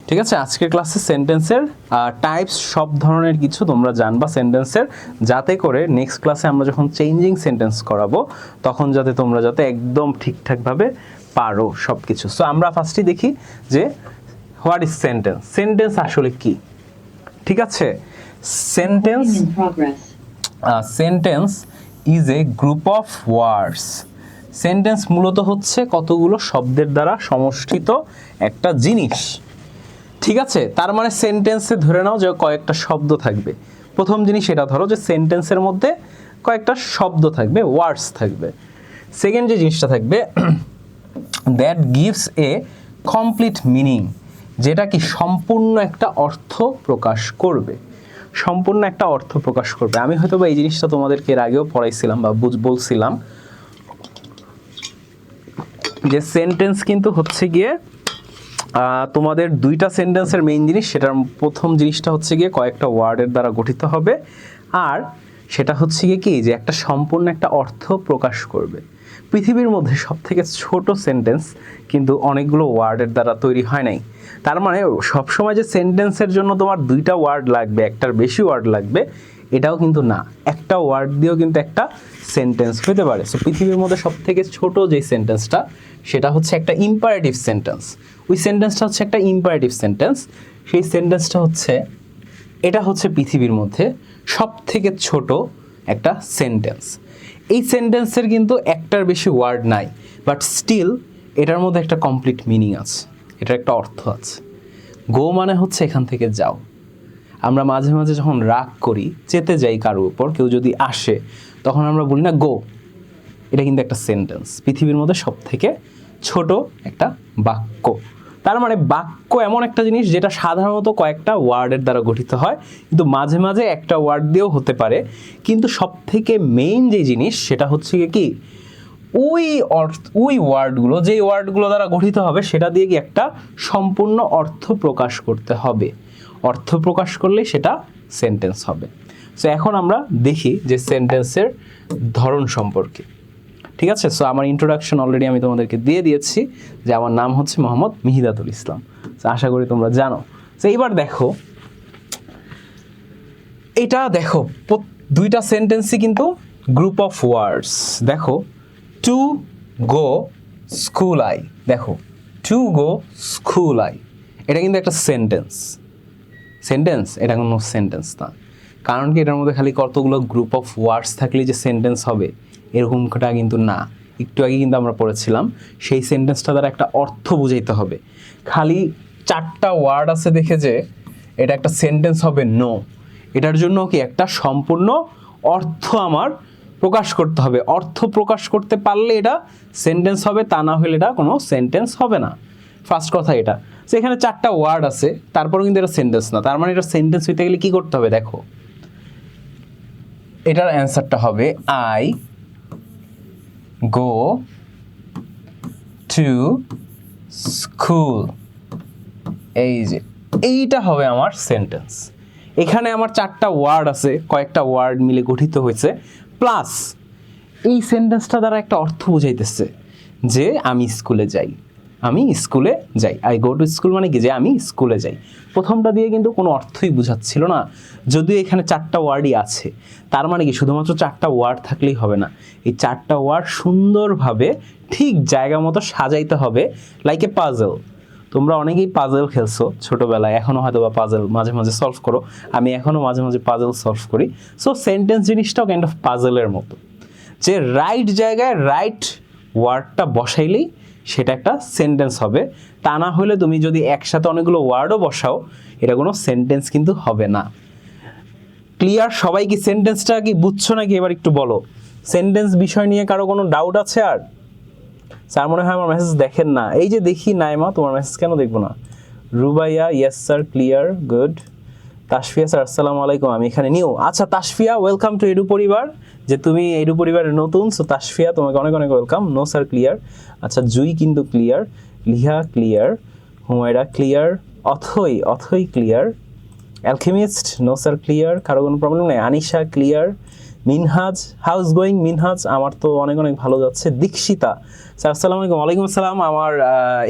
ঠিক আছে, আজকের ক্লাসে সেন্টেন্সের টাইপস সব ধরনের কিছু তোমরা জানবা সেন্টেন্সের, যাতে করে নেক্সট ক্লাসে আমরা যখন চেঞ্জিং সেন্টেন্স করাবো তখন যাতে তোমরা যাতে একদম ঠিকঠাকভাবে পারো সব কিছু। সো আমরা ফার্স্টে দেখি যে হোয়াট ইজ সেন্টেন্স। সেন্টেন্স আসলে কি? ঠিক আছে, sentence is a group of words. Sentence মূলত হচ্ছে কতগুলো শব্দের দ্বারা সমষ্টিত একটা জিনিস। ঠিক আছে, তার মানে সেন্টেন্সে ধরে নাও যে কয়েকটা শব্দ থাকবে। প্রথম জিনিস এটা ধরো যে সেন্টেন্সের মধ্যে কয়েকটা শব্দ থাকবে, ওয়ার্ডস থাকবে। সেকেন্ড যে জিনিসটা থাকবে that gives a complete meaning, যেটা কি সম্পূর্ণ একটা অর্থ প্রকাশ করবে, সম্পূর্ণ একটা অর্থ প্রকাশ করবে। আমি হয়তো বা এই জিনিসটা তোমাদেরকে এর আগেও পড়াইছিলাম বা বলছিলাম যে সেন্টেন্স কিন্তু হচ্ছে গিয়ে তোমাদের দুইটা সেন্টেন্সের মেইন জিনিস, সেটার প্রথম জিনিসটা হচ্ছে গিয়ে কয়েকটা ওয়ার্ডের দ্বারা গঠিত হবে, আর সেটা হচ্ছে গিয়ে কি যে একটা সম্পূর্ণ একটা অর্থ প্রকাশ করবে। পৃথিবীর মধ্যে সবথেকে ছোট সেন্টেন্স কিন্তু অনেকগুলো ওয়ার্ডের দ্বারা তৈরি হয় নাই। তার মানে সবসময় যে সেন্টেন্সের জন্য তোমার দুইটা ওয়ার্ড লাগবে, একটার বেশি ওয়ার্ড লাগবে, এটাও কিন্তু না। একটা ওয়ার্ড দিয়েও কিন্তু একটা সেন্টেন্স হতে পারে। সো পৃথিবীর মধ্যে সবথেকে ছোট যে সেন্টেন্সটা সেটা হচ্ছে একটা ইম্পারেটিভ সেন্টেন্স। ওই সেন্টেন্সটা হচ্ছে একটা ইম্পারেটিভ সেন্টেন্স। সেই সেন্টেন্সটা হচ্ছে, এটা হচ্ছে পৃথিবীর মধ্যে সবথেকে ছোট একটা সেন্টেন্স। এই সেন্টেন্সের কিন্তু একটার বেশি ওয়ার্ড নাই, বাট স্টিল এটার মধ্যে একটা কমপ্লিট মিনিং আছে, এটার একটা অর্থ আছে। গো মানে হচ্ছে এখান থেকে যাও। আমরা মাঝে মাঝে যখন রাগ করি, চেতে যাই কারোর উপর, কেউ যদি আসে, তখন আমরা বলি না গো। এটা কিন্তু একটা সেন্টেন্স, পৃথিবীর মধ্যে সবথেকে ছোট একটা বাক্য। তার মানে বাক্য এমন একটা জিনিস যেটা সাধারণত কয়েকটা ওয়ার্ডের দ্বারা গঠিত হয়, কিন্তু মাঝে মাঝে একটা ওয়ার্ড দিয়েও হতে পারে। কিন্তু সবথেকে মেইন যে জিনিস সেটা হচ্ছে কি ওই ওয়ার্ডগুলো, যেই ওয়ার্ডগুলো দ্বারা গঠিত হবে সেটা দিয়ে কি একটা সম্পূর্ণ অর্থ প্রকাশ করতে হবে। অর্থ প্রকাশ করলে সেটা সেন্টেন্স হবে। সো এখন আমরা দেখি যে সেন্টেন্সের ধরন সম্পর্কে। ঠিক আছে, সো আমার ইন্ট্রোডাকশন অলরেডি আমি তোমাদেরকে দিয়ে দিয়েছি যে আমার নাম হচ্ছে মোহাম্মদ মিহিদাতুল ইসলাম। সো আশা করি তোমরা জানো। সো এইবার দেখো, এটা দেখো দুইটা সেন্টেন্সই কিন্তু গ্রুপ অফ ওয়ার্ডস। দেখো, টু গো স্কুল আই, দেখো টু গো স্কুল আই, এটা কিন্তু একটা সেন্টেন্স। সেন্টেন্স? এটা কোনো সেন্টেন্স না। কারণ কি, এটার মধ্যে খালি কতগুলো গ্রুপ অফ ওয়ার্ডস থাকলে যে সেন্টেন্স হবে এরকমটা কিন্তু না। একটু আগে কিন্তু আমরা পড়েছিলাম সেই সেন্টেন্সটা দ্বারা একটা অর্থ বুঝাইতে হবে। খালি চারটা ওয়ার্ড আছে দেখে যে এটা একটা সেন্টেন্স হবে, নো। এটার জন্য কি একটা সম্পূর্ণ অর্থ আমার প্রকাশ করতে হবে। অর্থ প্রকাশ করতে পারলে এটা সেন্টেন্স হবে, তা না হলে এটা কোনো সেন্টেন্স হবে না। ফার্স্ট কথা এটা। সো এখানে চারটা ওয়ার্ড আছে, তারপরেও কিন্তু এটা সেন্টেন্স না। তার মানে এটা সেন্টেন্স হইতে গেলে কি করতে হবে? দেখো, এটার অ্যান্সারটা হবে আই গো টু স্কুল। এই যে এইটা হবে আমার সেন্টেন্স। এখানে আমার চারটা ওয়ার্ড আছে, কয়েকটা ওয়ার্ড মিলে গঠিত হয়েছে, প্লাস এই সেন্টেন্সটা দ্বারা একটা অর্থ বুঝাইতেছে যে আমি স্কুলে যাই, আমি স্কুলে যাই। আই গো টু স্কুল মানে কি, যে আমি স্কুলে যাই। প্রথমটা দিয়ে কিন্তু কোনো অর্থই বুঝাচ্ছিল না, যদিও এখানে চারটা ওয়ার্ডই আছে। তার মানে কি শুধুমাত্র চারটা ওয়ার্ড থাকলেই হবে না, এই চারটা ওয়ার্ড সুন্দরভাবে ঠিক জায়গা মতো সাজাইতে হবে, লাইক এ পাজল। তোমরা অনেকেই পাজল খেলছো ছোটোবেলায়, এখনও হয়তো বা পাজল মাঝে মাঝে সলভ করো। আমি এখনও মাঝে মাঝে পাজল সলভ করি। সো সেন্টেন্স জিনিসটাও কাইন্ড অফ পাজলের মতো, যে রাইট জায়গায় রাইট ওয়ার্ডটা বসাইলেই সেটা একটা সেন্টেন্স হবে। তা না হলে তুমি যদি একসাথে অনেকগুলো ওয়ার্ডও বসাও, এটা কোনো সেন্টেন্স কিন্তু হবে না। ক্লিয়ার? সবাই কি সেন্টেন্সটা কি বুঝছো নাকি? এবার একটু বলো, সেন্টেন্স বিষয় নিয়ে কারো কোনো ডাউট আছে? আর স্যার মনে হয় আমার মেসেজ দেখেন না। এই যে দেখি, নাইমা তোমার মেসেজ কেন দেখবো না? Rubaiya, yes sir, clear, good. Tasfia sir, আসসালামু আলাইকুম, আমি এখানে নিউ। আচ্ছা তাসফিয়া, ওয়েলকাম টু এডু পরিবার। যে তুমি এডু পরিবারের নতুন, সো তাসফিয়া তোমাকে অনেক অনেক ওয়েলকাম। No sir, clear. আচ্ছা জুই কিন্তু clear, Liha clear, Humaira clear, Athoi clear, alchemist no sir clear, কারো কোনো প্রবলেম নেই। Anisha clear, Minhaj, how's going Minhaj? আমার তো অনেক অনেক ভালো যাচ্ছে। দীক্ষিতা স্যার আসসালামু আলাইকুম। ওয়ালাইকুম আসসালাম। আমার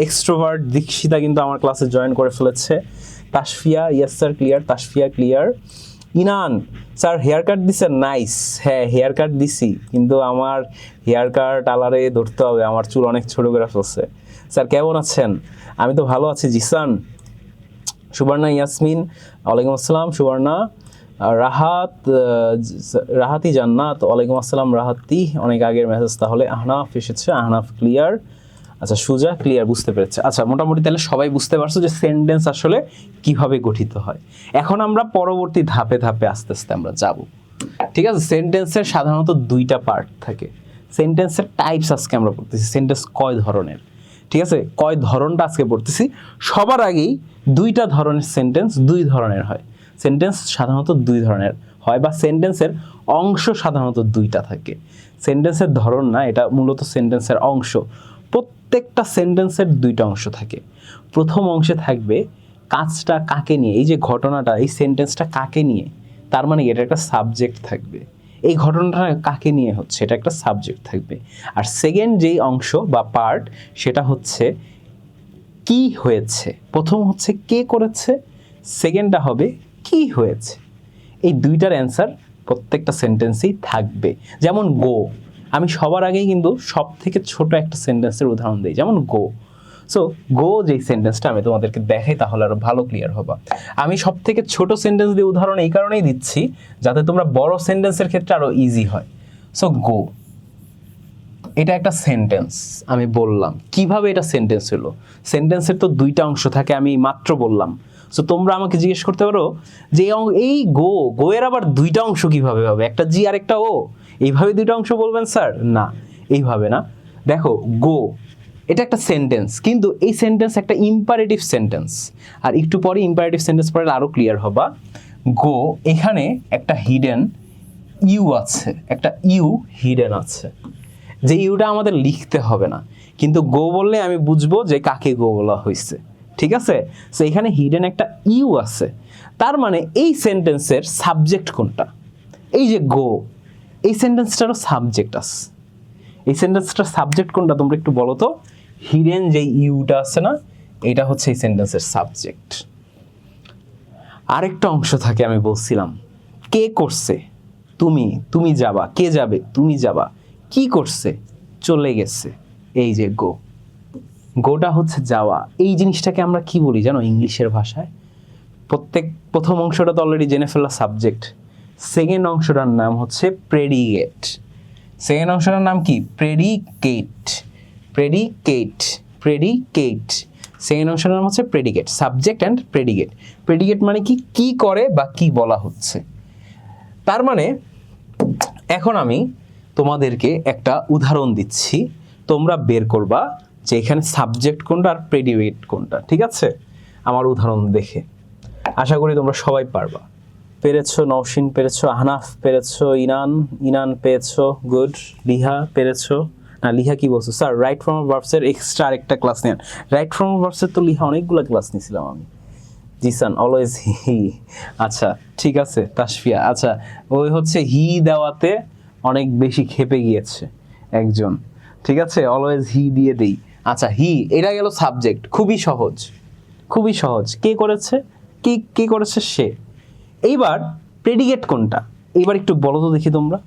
এক্সট্রোভার্ট দীক্ষিতা কিন্তু আমার ক্লাসে জয়েন করে ফেলেছে। Tasfia, yes sir clear. Tasfia clear. Inan sir haircut দিছেন? নাইস। হ্যাঁ হেয়ার কাট দিছি, কিন্তু আমার হেয়ার কাট আলারে ধরতে হবে, আমার চুল অনেক ছোট করে ফেলছে। স্যার কেমন আছেন? আমি তো ভালো আছি জিসান। সুবর্ণা ইয়াসমিন, ওয়ালাইকুম আসসালাম সুবর্ণা। রাহাত, রাহাতি জান্নাত, ওয়ালাইকুম আসসালাম রাহাতি, অনেক আগের মেসেজ তাহলে। আহনাফ এসেছে, আহনাফ ক্লিয়ার। আচ্ছা সুজা ক্লিয়ার, বুঝতে পেরেছে। আচ্ছা মোটামুটি তাহলে সবাই বুঝতে পারছো যে সেন্টেন্স আসলে কিভাবে গঠিত হয়। এখন আমরা পরবর্তী ধাপে ধাপে আস্তে আস্তে আমরা যাব। ঠিক আছে, সেন্টেন্সের সাধারণত দুইটা পার্ট থাকে। সেন্টেন্সের টাইপস আজকে আমরা পড়তেছি, সেন্টেন্স কয় ধরনের। ঠিক আছে, কয় ধরনটা আজকে পড়তেছি। সবার আগেই দুইটা ধরনের সেন্টেন্স, দুই ধরনের হয়। সেন্টেন্স সাধারণত দুই ধরনের হয়, বা সেন্টেন্সের অংশ সাধারণত দুইটা থাকে। সেন্টেন্সের ধরন না, এটা মূলত সেন্টেন্সের অংশ। প্রত্যেকটা সেন্টেন্সের দুইটা অংশ থাকে। প্রথম অংশে থাকবে কাজটা কাকে নিয়ে, এই যে ঘটনাটা, এই সেন্টেন্সটা কাকে নিয়ে, তার মানে এটা একটা সাবজেক্ট থাকবে। এই ঘটনাটা কাকে নিয়ে হচ্ছে, এটা একটা সাবজেক্ট থাকবে। আর সেকেন্ড যেই অংশ বা পার্ট, সেটা হচ্ছে কি হয়েছে। প্রথম হচ্ছে কে করেছে, সেকেন্ডটা হবে কি হয়েছে। এই দুইটার অ্যান্সার প্রত্যেকটা সেন্টেন্সেই থাকবে। যেমন গো, আমি সবার আগেই কিন্তু সব থেকে ছোট একটা সেন্টেন্সের উদাহরণ দিই, যেমন গো। সো গো যেই সেন্টেন্সটা আমি তোমাদেরকে দেখাই, তাহলে আরো ভালো ক্লিয়ার হবা। আমি সব থেকে ছোট সেন্টেন্স দিয়ে উদাহরণ এই কারণেই দিচ্ছি, যাতে তোমরা বড় সেন্টেন্সের ক্ষেত্রে আরো ইজি হয়। সো গো, এটা একটা সেন্টেন্স। আমি বললাম কিভাবে এটা সেন্টেন্স হলো। সেন্টেন্সের তো দুইটা অংশ থাকে, আমি মাত্র বললাম। সো তোমরা আমাকে জিজ্ঞেস করতে পারো যে এই গো, গো এর আবার দুইটা অংশ কিভাবে হবে, একটা জি আর একটা ও, এইভাবে দুইটা অংশ বলবেন স্যার? না, এইভাবে না। দেখো গো এটা একটা সেন্টেন্স, কিন্তু এই সেন্টেন্স একটা ইম্পারেটিভ সেন্টেন্স। আর একটু পরে ইম্পারেটিভ সেন্টেন্স পড়লে আরো ক্লিয়ার হবা। গো, এখানে একটা হিডেন ইউ আছে, একটা ইউ হিডেন আছে, যে ইউটা আমাদের লিখতে হবে না, কিন্তু গো বললে আমি বুঝবো যে কাকে গো বলা হয়েছে। ঠিক আছে, সো এখানে হিডেন একটা ইউ আছে, তার মানে এই সেন্টেন্সের সাবজেক্ট কোনটা? এই যে গো, এই সেন্টেন্সটারও সাবজেক্ট আছে। এই সেন্টেন্সটার সাবজেক্ট কোনটা তোমরা একটু বলো তো। হিডেন যে ইউটা আছে না, এটা হচ্ছে এই সেন্টেন্সের সাবজেক্ট। আরেকটা অংশ থাকে, আমি বলছিলাম কে করছে, তুমি, তুমি যাবা, কে যাবে, তুমি যাবা। কি করছে, চলে গেছে, এই যে গো। গোটা হচ্ছে যাওয়া। এই জিনিসটাকে আমরা কি বলি জানো ইংলিশের ভাষায়? প্রথম অংশটা তো অলরেডি জেনে ফেলা, সাবজেক্ট। সেকেন্ড অংশটার নাম হচ্ছে প্রেডিকেট। সেকেন্ড অংশটার নাম কি? প্রেডিকেট। Predicate, predicate. সেকেন্ড অংশটার নাম হচ্ছে predicate, subject and predicate. Predicate মানে কি, কি করে বা কি বলা হচ্ছে। তার মানে এখন আমি তোমাদেরকে একটা উদাহরণ দিচ্ছি, তোমরা বের করবা যে এখানে সাবজেক্ট কোনটা আর প্রেডিকেট কোনটা। ঠিক আছে, আমার উদাহরণ দেখে আশা করি তোমরা সবাই পারবা। পেরেছো নওশিন, পেরেছো আহনাফ, পেরেছো ইনান, ইনান পেয়েছো, গুড। লিহা পেরেছো না, লিহা কি বলছো স্যার? রাইট ফর্ম অফ ভার্বসের এক্সট্রা আরেকটা ক্লাস নেন। রাইট ফর্ম অফ ভার্বসের তো লিহা অনেকগুলো ক্লাস নিয়েছিলাম আমি। Zisan always he. আচ্ছা ঠিক আছে তাসফিয়া, আচ্ছা ওই হচ্ছে হি দেওয়াতে অনেক বেশি খেপে গিয়েছে একজন। ঠিক আছে, অলওয়েজ হি দিয়ে দেই। আচ্ছা হি, এটা গেল সাবজেক্ট, খুবই সহজ, খুবই সহজ। কে করেছে, কে কে করেছে, সে। এইবার প্রেডিকেট কোনটা, এইবার একটু বলো তো দেখি তোমরা,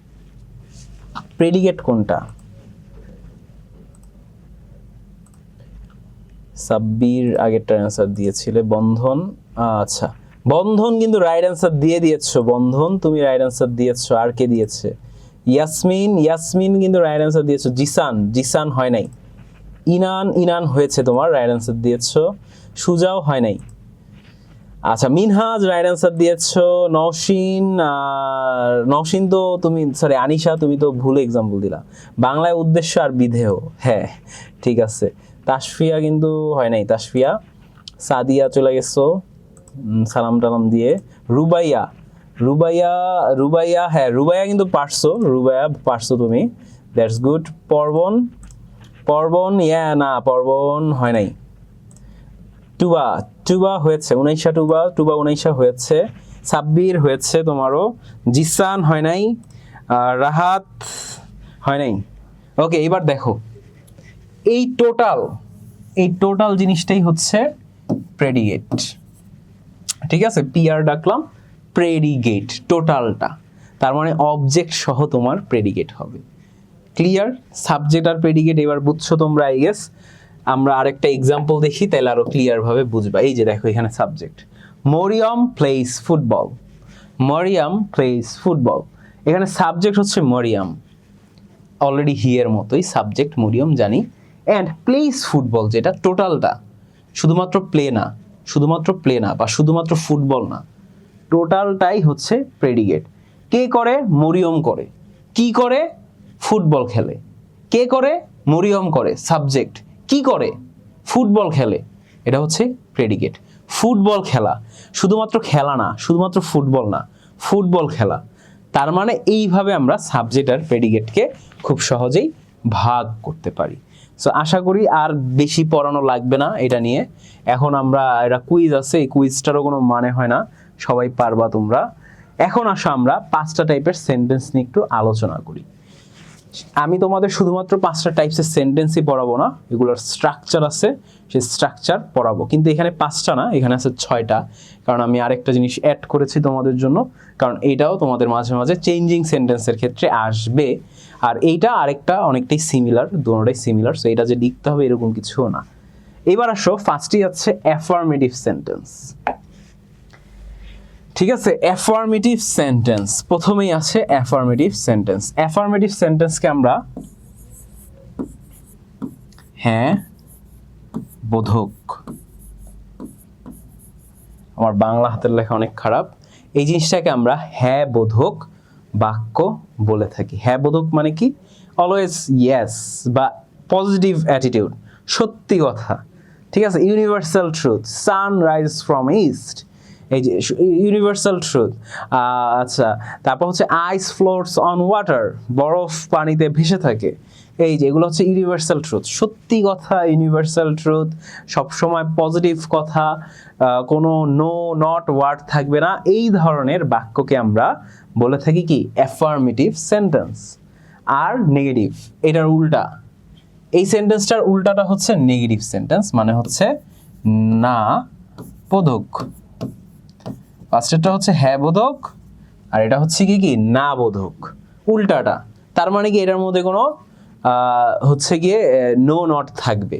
প্রেডিকেট কোনটা? সাব্বির আগেরটার অ্যান্সার দিয়েছিলে, বন্ধন। আচ্ছা বন্ধন কিন্তু রাইট অ্যান্সার দিয়ে দিয়েছো, বন্ধন তুমি রাইট অ্যান্সার দিয়েছো। আর কে দিয়েছে? ইয়াসমিন, ইয়াসমিন কিন্তু রাইট অ্যান্সার দিয়েছো। জিসান, জিসান হয় নাই। ইনান, ইনান হয়েছে তোমার, রাইট অ্যান্সার দিয়েছো। সুজাও হয় নাই। আচ্ছা মিনহাজ রাইট অ্যান্সার দিয়েছো। নওশিন, নওশিন তো তুমি, সরি আনিশা তুমি তো ভুল এক্সাম্পল দিলা। বাংলায় উদ্দেশ্য আর বিধেয়, হ্যাঁ ঠিক আছে। তাসফিয়া কিন্তু হয় নাই, তাসফিয়া। সাদিয়া চলে গেছো সালাম টালাম দিয়ে। রুবাইয়া, রুবাইয়া, রুবাইয়া, হ্যাঁ রুবাইয়া কিন্তু পারছো, রুবাইয়া পারছো তুমি, দ্যাটস গুড। পর্বন, পর্বন, ইয়া না পর্বন হয় নাই। টুবা, টুবা হয়েছে, উনাইশা টুবা, টুবা উনাইশা হয়েছে। সাব্বির হয়েছে তোমারও। জিসান হয় নাই। রাহাত হয় নাই। ওকে, এবার দেখো এই টোটাল জিনিসটাই হচ্ছে প্রেডিকেট। ঠিক আছে, পিআর ডাকলাম, প্রেডিকেট টোটালটা, তার মানে অবজেক্ট সহ তোমার প্রেডিকেট হবে। ক্লিয়ার? সাবজেক্ট আর প্রেডিকেট এবার বুঝছো তোমরা, আই গেস। আমরা আরেকটা এক্সাম্পল দেখি, তাহলে আরো ক্লিয়ার ভাবে বুঝবা। এই যে দেখো এখানে subject, Mariyam plays football. Mariyam plays football, এখানে সাবজেক্ট হচ্ছে মরিয়ম, অলরেডি হিয়ের মতোই সাবজেক্ট মরিয়ম জানি, অ্যান্ড প্লেস ফুটবল, যেটা টোটালটা, শুধুমাত্র প্লে না, বা শুধুমাত্র ফুটবল না, টোটালটাই হচ্ছে প্রেডিকেট। কে করে? মরিয়ম করে। কি করে? ফুটবল খেলে। কে করে? মরিয়ম করে, সাবজেক্ট। কি করে? ফুটবল খেলে। এটা হচ্ছে প্রেডিকেট। ফুটবল খেলা, শুধুমাত্র খেলা না, শুধুমাত্র ফুটবল না, ফুটবল খেলা। তার মানে এইভাবে আমরা সাবজেক্ট আর প্রেডিকেটকে খুব সহজেই ভাগ করতে পারি। সো আশা করি আর বেশি পড়ানো লাগবে না এটা নিয়ে। এখন আমরা, এটা কুইজ আছে, এই কুইজটারও কোনো মানে হয় না, সবাই পারবা তোমরা। এখন আসো আমরা 5টা টাইপের সেন্টেন্স নিয়ে একটু আলোচনা করি। আমি তোমাদের শুধুমাত্র 5টা টাইপসের সেন্টেন্সই পড়াবো না, এগুলোর স্ট্রাকচার আছে, সেই স্ট্রাকচার পড়াবো। কিন্তু এখানে 5টা না, এখানে আছে 6টা, কারণ আমি আরেকটা জিনিস অ্যাড করেছি তোমাদের জন্য, কারণ এইটাও তোমাদের মাঝে মাঝে চেঞ্জিং সেন্টেন্সের ক্ষেত্রে আসবে। আর এইটা আরেকটা অনেকটাই সিমিলার, দুটোটাই সিমিলার, সো এটা যে লিখতে হবে এরকম কিছুও না। এবার আসো, ফার্স্টই হচ্ছে অ্যাফার্মেটিভ সেন্টেন্স। ঠিক আছে, অ্যাফার্মেটিভ সেন্টেন্স প্রথমেই আছে অ্যাফার্মেটিভ সেন্টেন্স। অ্যাফার্মেটিভ সেন্টেন্সকে আমরা হ্যাঁ বোধক, আমার বাংলা হাতের লেখা অনেক খারাপ, এই জিনিসটাকে আমরা হ্যাঁ বোধক বাক্য বলে থাকি। হ্যাঁ বোধক মানে কি? অলওয়েজ ইয়েস বা পজিটিভ অ্যাটিটিউড, সত্যি কথা। ঠিক আছে, universal truth, sun rise from east, এই যে ইউনিভার্সাল ট্রুথ। আচ্ছা, তারপর হচ্ছে আইস ফ্লোটস অন ওয়াটার, বরফ পানিতে ভেসে থাকে। এই যে এগুলো হচ্ছে ইউনিভার্সাল ট্রুথ, সত্যি কথা, ইউনিভার্সাল ট্রুথ, সবসময় পজিটিভ কথা, কোনো নো নট ওয়ার্ড থাকবে না, এই ধরনের বাক্যকে আমরা বলে থাকি কি? Affirmative sentence. আর নেগেটিভ, এটার উল্টা, এই সেন্টেন্সটার উল্টাটা হচ্ছে নেগেটিভ সেন্টেন্স, মানে হচ্ছে না বোধক। ফার্স্টেরটা হচ্ছে হ্যাঁ বোধক, আর এটা হচ্ছে কি না বোধক, উল্টাটা। তার মানে কি এটার মধ্যে কোনো হচ্ছে গিয়ে নো নট থাকবে,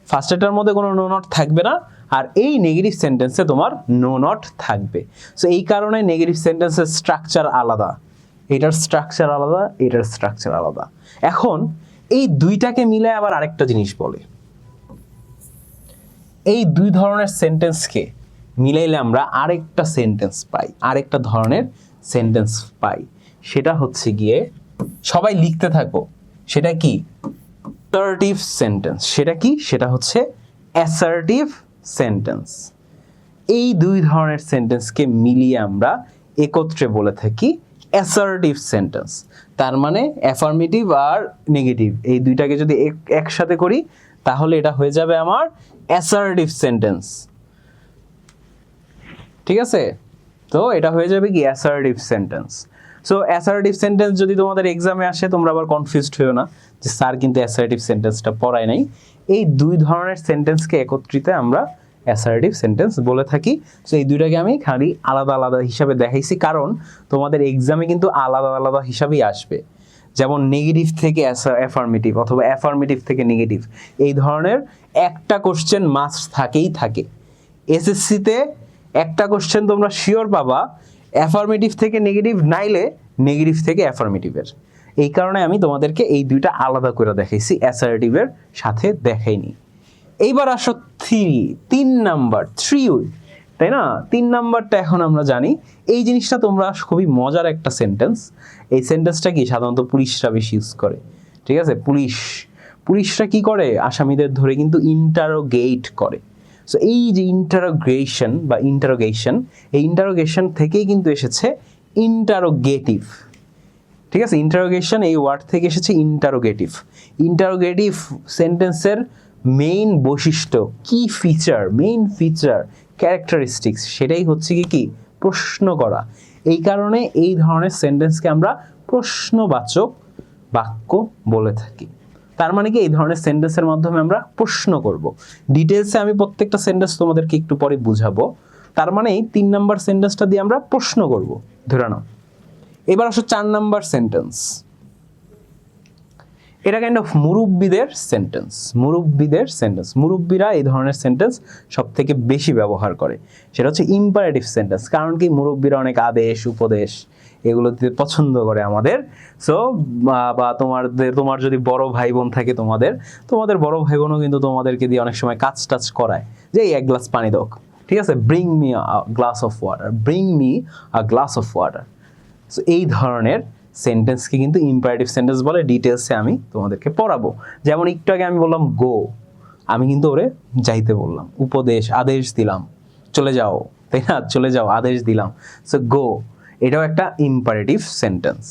ফার্স্টেরটার মধ্যে কোনো নো নট থাকবে না, আর এই নেগেটিভ সেন্টেন্সে তোমার নো নট থাকবে। সো এই কারণে নেগেটিভ সেন্টেন্সের স্ট্রাকচার আলাদা, এটার স্ট্রাকচার আলাদা, এটার স্ট্রাকচার আলাদা। এখন এই দুইটাকে মিলে আবার আরেকটা জিনিস বলে, এই দুই ধরনের সেন্টেন্সকে মিলাইলে আমরা আরেকটা সেন্টেন্স পাই, আরেকটা ধরনের সেন্টেন্স পাই। সেটা হচ্ছে গিয়ে, সবাই লিখতে থাকো, সেটা কি? Assertive sentence. সেটা কি? সেটা হচ্ছে অ্যাসার্টিভ সেন্টেন্স। এই দুই ধরনের সেন্টেন্সকে মিলিয়ে আমরা একত্রে বলে থাকি অ্যাসার্টিভ সেন্টেন্স। তার মানে অ্যাফার্মেটিভ আর নেগেটিভ এই দুইটাকে যদি একসাথে করি, তাহলে এটা হয়ে যাবে আমার অ্যাসার্টিভ সেন্টেন্স। ঠিক আছে, তো এটা হয়ে যাবে কি? Assertive sentence. So assertive sentence যদি তোমাদের এক্সামে আসে, তোমরা আবার কনফিউজড হইও না যে স্যার কিন্তু অ্যাসার্টিভ সেন্টেন্সটা পড়ায় নাই। এই দুই ধরনের সেন্টেন্সকে একত্রিত আমরা অ্যাসার্টিভ সেন্টেন্স বলে থাকি। সো এই দুইটাকে আমি খালি আলাদা আলাদা হিসাবে দেখাইছি, কারণ তোমাদের এক্সামে কিন্তু আলাদা আলাদা হিসাবেই আসবে। যেমন নেগেটিভ থেকে অ্যাফার্মেটিভ, অথবা অ্যাফার্মেটিভ থেকে নেগেটিভ, এই ধরনের একটা কোশ্চেন মাস্ট থাকেই থাকে। এসএসসিতে একটা কোশ্চেন তোমরা শিওর পাবা অ্যাফার্মেটিভ থেকে নেগেটিভ, নাইলে নেগেটিভ থেকে অ্যাফার্মেটিভের। এই কারণে আমি তোমাদেরকে এই দুইটা আলাদা করে দেখাইছি, অ্যাসার্টিভের সাথে দেখাইনি। এইবার আসো 3 নাম্বার, তাই না? 3 নাম্বারটা এখন আমরা জানি। এই জিনিসটা তোমরা খুবই মজার একটা সেন্টেন্স। এই সেন্টেন্সটা কি সাধারণত পুলিশরা বেশি ইউজ করে। ঠিক আছে, পুলিশরা কি করে? আসামিদের ধরে কিন্তু ইন্টারোগেট করে। সো এই যে ইন্টারোগেশন বা ইন্টারোগেশন, এই ইন্টারোগেশন থেকেই কিন্তু এসেছে ইন্টারোগেটিভ। ঠিক আছে, ইন্টারোগেশন এই ওয়ার্ড থেকে এসেছে ইন্টারোগেটিভ। ইন্টারোগেটিভ সেন্টেন্সের মেইন বৈশিষ্ট্য, কি ফিচার, মেইন ফিচার, ক্যারেক্টারিস্টিক্স, সেটাই হচ্ছে কি প্রশ্ন করা। এই কারণে এই ধরনের সেন্টেন্সকে আমরা প্রশ্নবাচক বাক্য বলে থাকি। তার মানে কি এই ধরনের সেন্টেন্সের মাধ্যমে আমরা প্রশ্ন করব। ডিটেলসে আমি প্রত্যেকটা সেন্টেন্স তোমাদেরকে একটু পরে বুঝাবো। তার মানে 3 নাম্বার সেন্টেন্সটা দিয়ে আমরা প্রশ্ন করব, ধরে নাও। এবার আসো 4 নাম্বার সেন্টেন্স। এটা কাইন্ড অফ মুরব্বীদের সেন্টেন্স। মুরব্বীরা এই ধরনের সেন্টেন্স সব থেকে বেশি ব্যবহার করে। সেটা হচ্ছে ইম্পারেটিভ সেন্টেন্স। কারণ কি মুরব্বীরা অনেক আদেশ উপদেশ এগুলো দিতে পছন্দ করে আমাদের। সো বা তোমার যদি বড় ভাই বোন থাকে, তোমাদের বড় ভাই বোনও কিন্তু তোমাদেরকে দিয়ে অনেক সময় কাজ টাচ করায়, যে এক গ্লাস পানি দাও, ঠিক আছে, bring me a glass of water. So এই ধরনের সেন্টেন্সকে কিন্তু ইম্পারেটিভ সেন্টেন্স বলে। ডিটেলসে আমি তোমাদেরকে পড়াবো। যেমন একটু আগে আমি বললাম গো, আমি কিন্তু ওরে যাইতে বললাম, উপদেশ আদেশ দিলাম, চলে যাও, তাই না, চলে যাও আদেশ দিলাম। সো গো, এটাও একটা ইম্পারেটিভ সেন্টেন্স।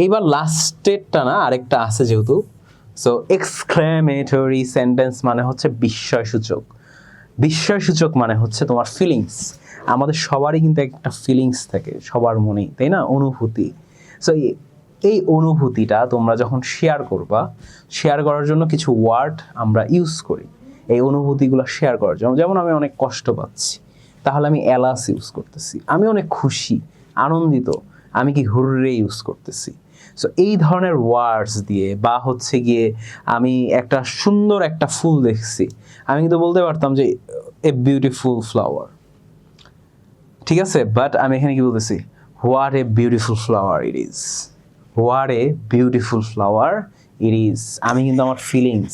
এইবার লাস্টেরটা না, আরেকটা আছে যেহেতু। সো এক্সক্লেমেটরি সেন্টেন্স মানে হচ্ছে বিস্ময়সূচক মানে হচ্ছে তোমার ফিলিংস। আমাদের সবারই কিন্তু একটা ফিলিংস থাকে সবার মনেই, তাই না, অনুভূতি। সো এই অনুভূতিটা তোমরা যখন শেয়ার করার জন্য কিছু ওয়ার্ড আমরা ইউজ করি এই অনুভূতিগুলো শেয়ার করার জন্য। যেমন আমি অনেক কষ্ট পাচ্ছি, তাহলে আমি এলাস ইউজ করতেছি। আমি অনেক খুশি আনন্দিত, আমি কি হুররে ইউজ করতেছি। সো এই ধরনের ওয়ার্ডস দিয়ে, বা হচ্ছে গিয়ে আমি একটা সুন্দর একটা ফুল দেখছি, আমি কিন্তু বলতে পারতাম যে এ বিউটিফুল ফ্লাওয়ার, ঠিক আছে, বাট আমি এখানে কি বলতেছি, what a beautiful flower it is, আমি কিন্তু আমার ফিলিংস